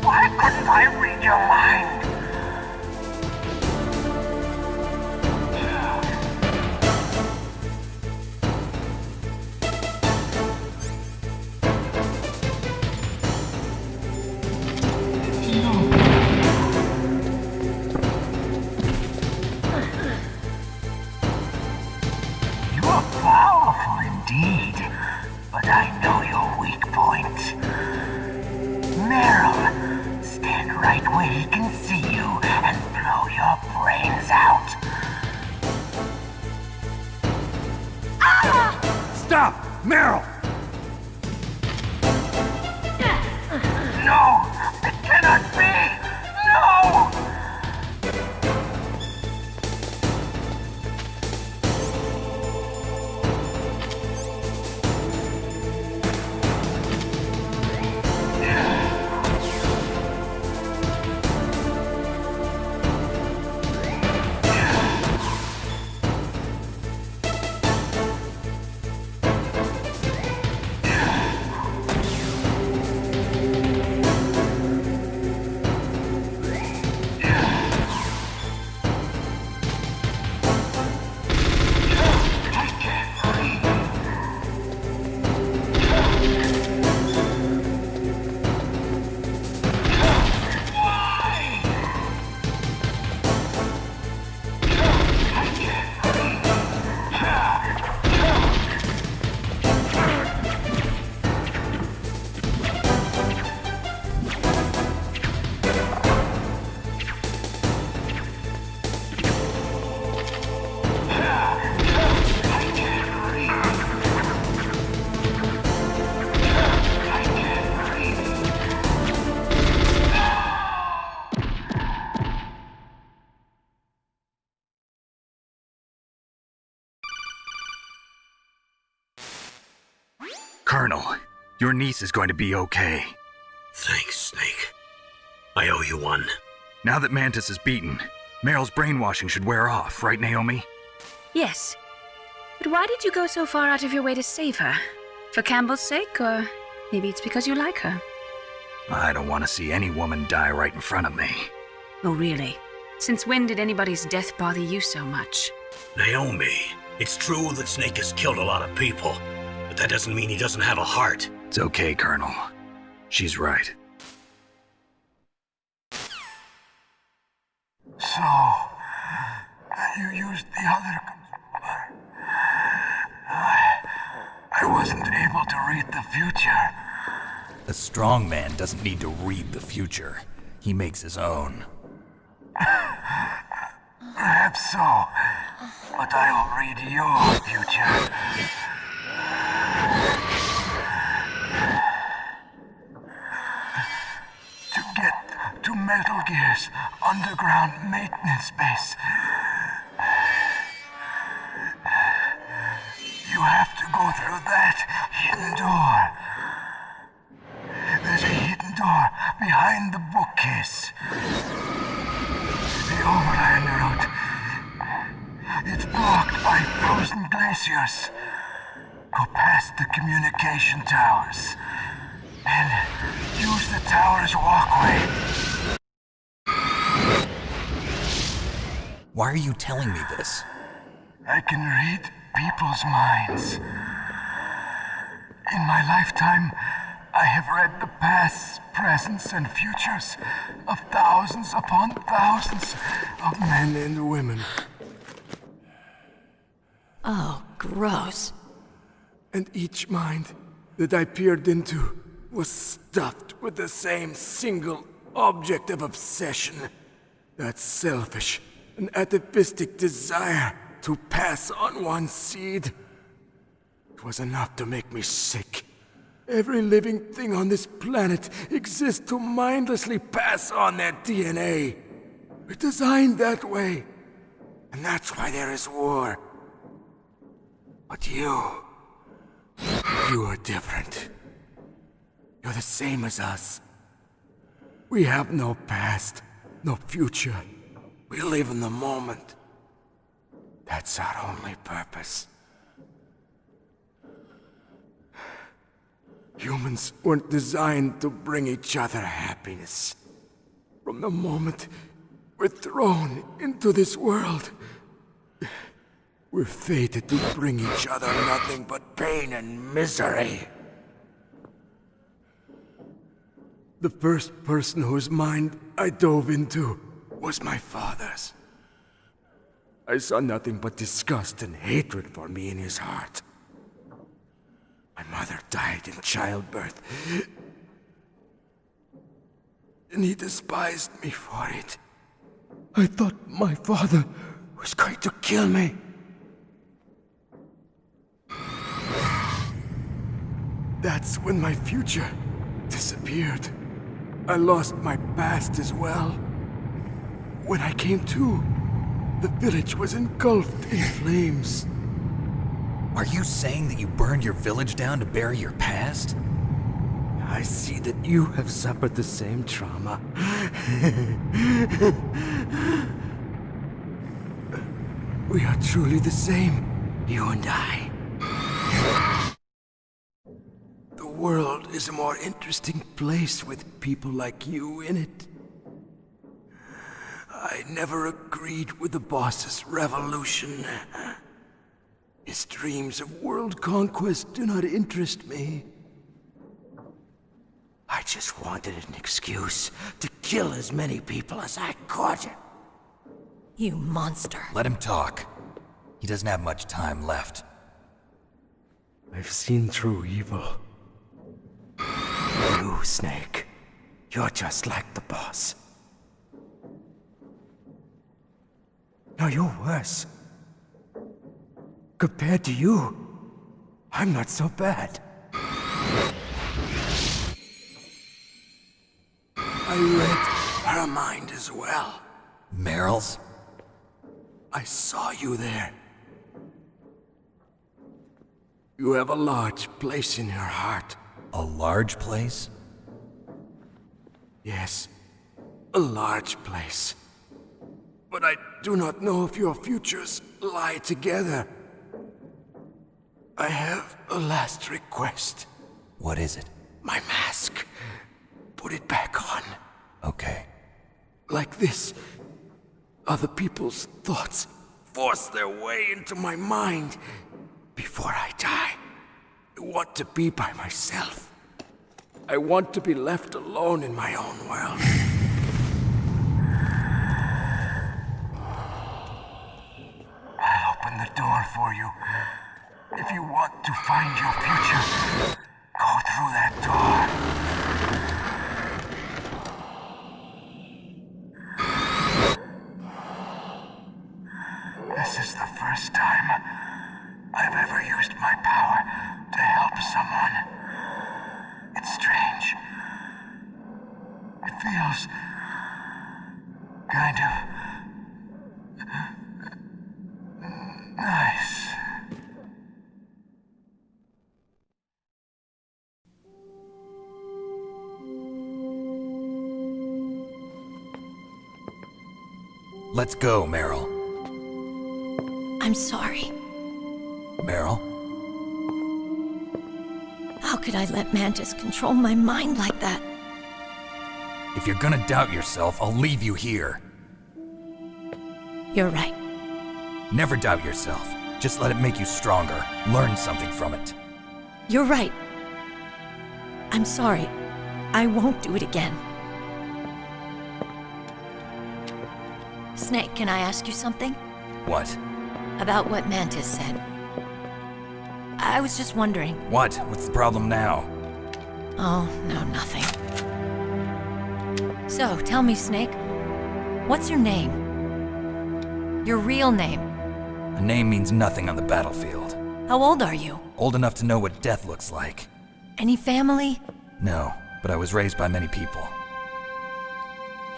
Why couldn't I read your mind? You are powerful indeed, but I know your weak point. Meryl, stand right where he can see you and blow your brains out. Stop! Meryl! No! It cannot be! No! Colonel, your niece is going to be okay. Thanks, Snake. I owe you one. Now that Mantis is beaten, Meryl's brainwashing should wear off, right, Naomi? Yes. But why did you go so far out of your way to save her? For Campbell's sake, or maybe it's because you like her? I don't want to see any woman die right in front of me. Oh, really? Since when did anybody's death bother you so much? Naomi, it's true that Snake has killed a lot of people, but that doesn't mean he doesn't have a heart. It's okay, Colonel. She's right. So, you used the other... I wasn't able to read the future. A strong man doesn't need to read the future. He makes his own. Perhaps so, but I'll read your future. To get to Metal Gear's underground maintenance base, you have to go through that hidden door. There's a hidden door behind the bookcase. The overland route. It's blocked by frozen glaciers. Go past the communication towers. And use the tower's walkway. Why are you telling me this? I can read people's minds. In my lifetime, I have read the pasts, presents, and futures of thousands upon thousands of men and women. Oh, gross. And each mind that I peered into was stuffed with the same single object of obsession. That selfish and atavistic desire to pass on one's seed. It was enough to make me sick. Every living thing on this planet exists to mindlessly pass on their DNA. We're designed that way. And that's why there is war. But you are different. You're the same as us. We have no past, no future. We live in the moment. That's our only purpose. Humans weren't designed to bring each other happiness. From the moment we're thrown into this world, we're fated to bring each other nothing but pain and misery. The first person whose mind I dove into was my father's. I saw nothing but disgust and hatred for me in his heart. My mother died in childbirth. And he despised me for it. I thought my father was going to kill me. That's when my future disappeared. I lost my past as well. When I came to, the village was engulfed in flames. Are you saying that you burned your village down to bury your past? I see that you have suffered the same trauma. We are truly the same, you and I. The world is a more interesting place with people like you in it. I never agreed with the boss's revolution. His dreams of world conquest do not interest me. I just wanted an excuse to kill as many people as I could. You monster. Let him talk. He doesn't have much time left. I've seen through evil. You, Snake. You're just like the boss. No, you're worse. Compared to you, I'm not so bad. I read her mind as well. Meryl's? I saw you there. You have a large place in your heart. A large place? Yes, a large place. But I do not know if your futures lie together. I have a last request. What is it? My mask. Put it back on. Okay. Like this, other people's thoughts force their way into my mind. Before I die, I want to be by myself. I want to be left alone in my own world. I'll open the door for you. If you want to find your future, go through that door. This is the first time I've ever used my power to help someone. It's strange. It feels kind of nice. Let's go, Meryl. I'm sorry. Meryl? How could I let Mantis control my mind like that? If you're gonna doubt yourself, I'll leave you here. You're right. Never doubt yourself. Just let it make you stronger. Learn something from it. You're right. I'm sorry. I won't do it again. Snake, can I ask you something? What? About what Mantis said. I was just wondering. What? What's the problem now? Oh, no, nothing. So, tell me, Snake, what's your name? Your real name? A name means nothing on the battlefield. How old are you? Old enough to know what death looks like. Any family? No, but I was raised by many people.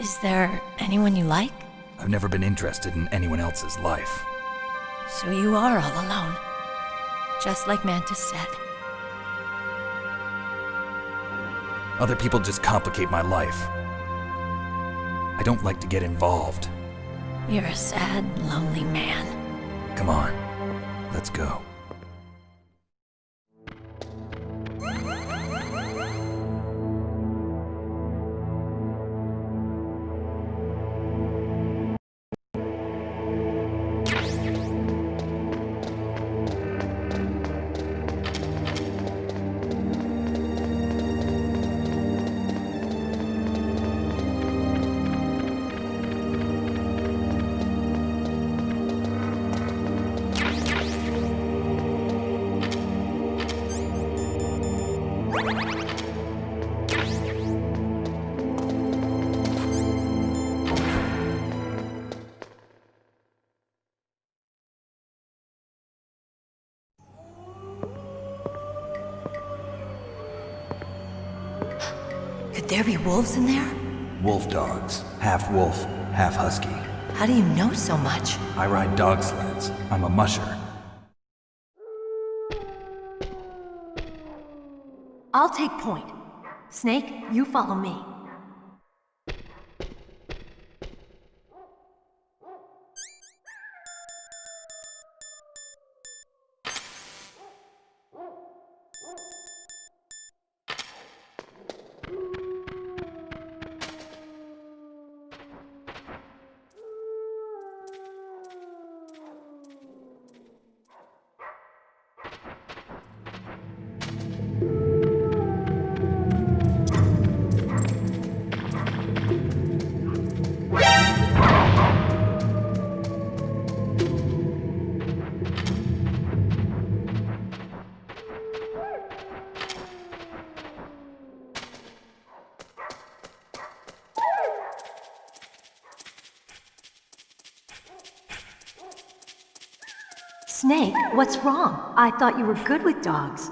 Is there anyone you like? I've never been interested in anyone else's life. So you are all alone. Just like Mantis said. Other people just complicate my life. I don't like to get involved. You're a sad, lonely man. Come on, let's go. Could there be wolves in there? Wolf dogs. Half wolf, half husky. How do you know so much? I ride dog sleds. I'm a musher. I'll take point. Snake, you follow me. Snake, what's wrong? I thought you were good with dogs.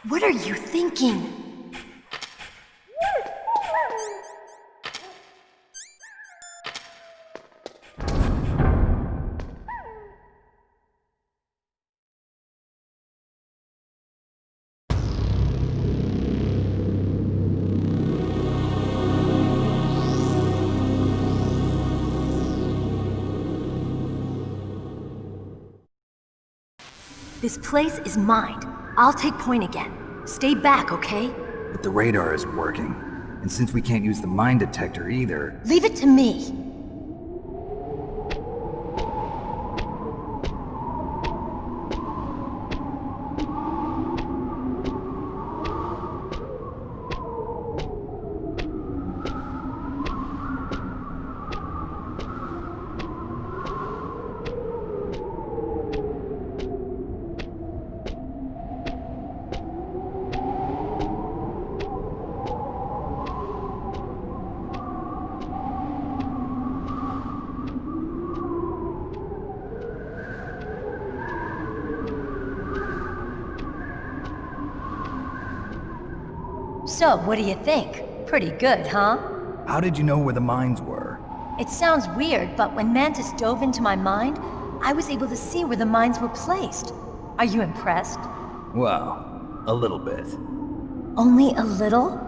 What are you thinking? This place is mined. I'll take point again. Stay back, okay? But the radar isn't working. And since we can't use the mine detector either... Leave it to me. So, what do you think? Pretty good, huh? How did you know where the mines were? It sounds weird, but when Mantis dove into my mind, I was able to see where the mines were placed. Are you impressed? Well, a little bit. Only a little?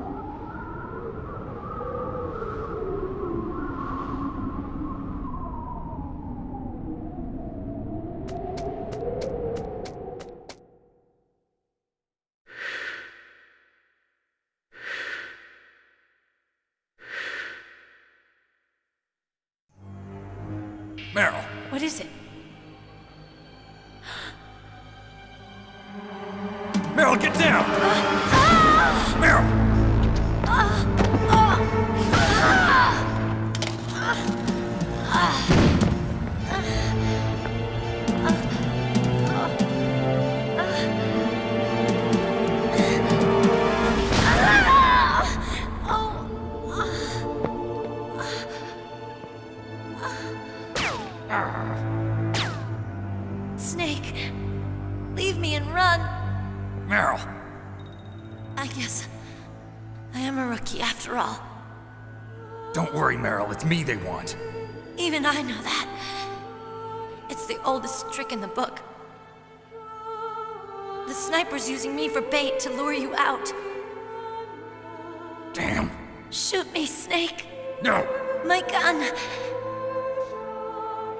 Meryl! What is it? Meryl, get down! Meryl! Snake, leave me and run. Meryl! I guess I am a rookie after all. Don't worry, Meryl. It's me they want. Even I know that. It's the oldest trick in the book. The sniper's using me for bait to lure you out. Damn. Shoot me, Snake. No! My gun.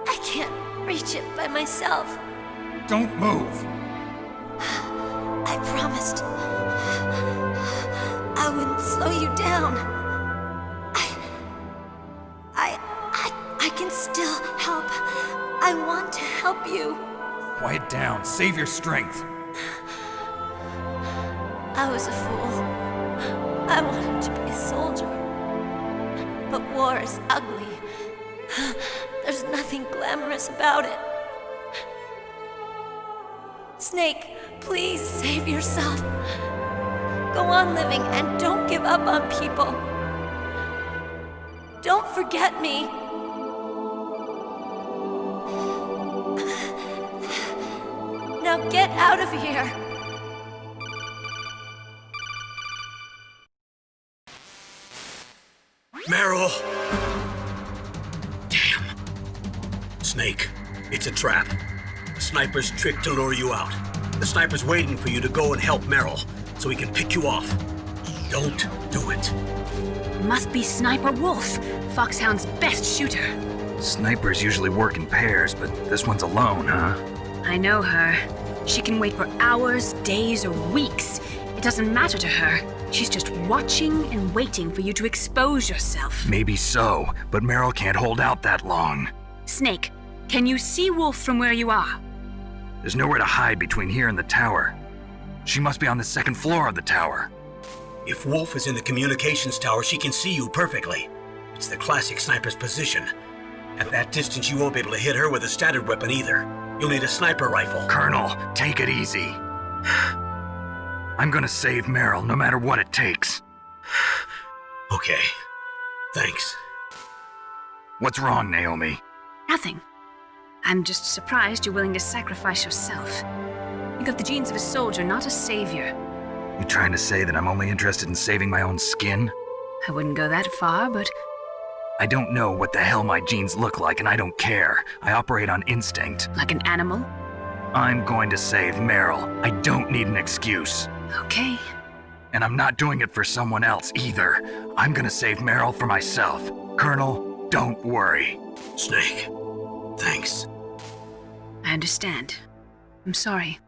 I can't reach it by myself. Don't move. I promised I wouldn't slow you down. I can still help. I want to help you. Quiet down. Save your strength. I was a fool. I wanted to be a soldier. But war is ugly. There's nothing glamorous about it. Snake, please save yourself. Go on living and don't give up on people. forget me. Now get out of here. Meryl! Damn. Snake, it's a trap. The sniper's trick to lure you out. The sniper's waiting for you to go and help Meryl, so he can pick you off. Don't do it. Must be Sniper Wolf, Foxhound's best shooter. Snipers usually work in pairs, but this one's alone, huh? I know her. She can wait for hours, days, or weeks. It doesn't matter to her. She's just watching and waiting for you to expose yourself. Maybe so, but Meryl can't hold out that long. Snake, can you see Wolf from where you are? There's nowhere to hide between here and the tower. She must be on the second floor of the tower. If Wolf is in the communications tower, she can see you perfectly. It's the classic sniper's position. At that distance, you won't be able to hit her with a standard weapon either. You'll need a sniper rifle. Colonel, take it easy. I'm gonna save Meryl, no matter what it takes. Okay. Thanks. What's wrong, Naomi? Nothing. I'm just surprised you're willing to sacrifice yourself. You got the genes of a soldier, not a savior. You trying to say that I'm only interested in saving my own skin? I wouldn't go that far, but... I don't know what the hell my genes look like, and I don't care. I operate on instinct. Like an animal? I'm going to save Meryl. I don't need an excuse. Okay. And I'm not doing it for someone else either. I'm gonna save Meryl for myself. Colonel, don't worry. Snake, thanks. I understand. I'm sorry.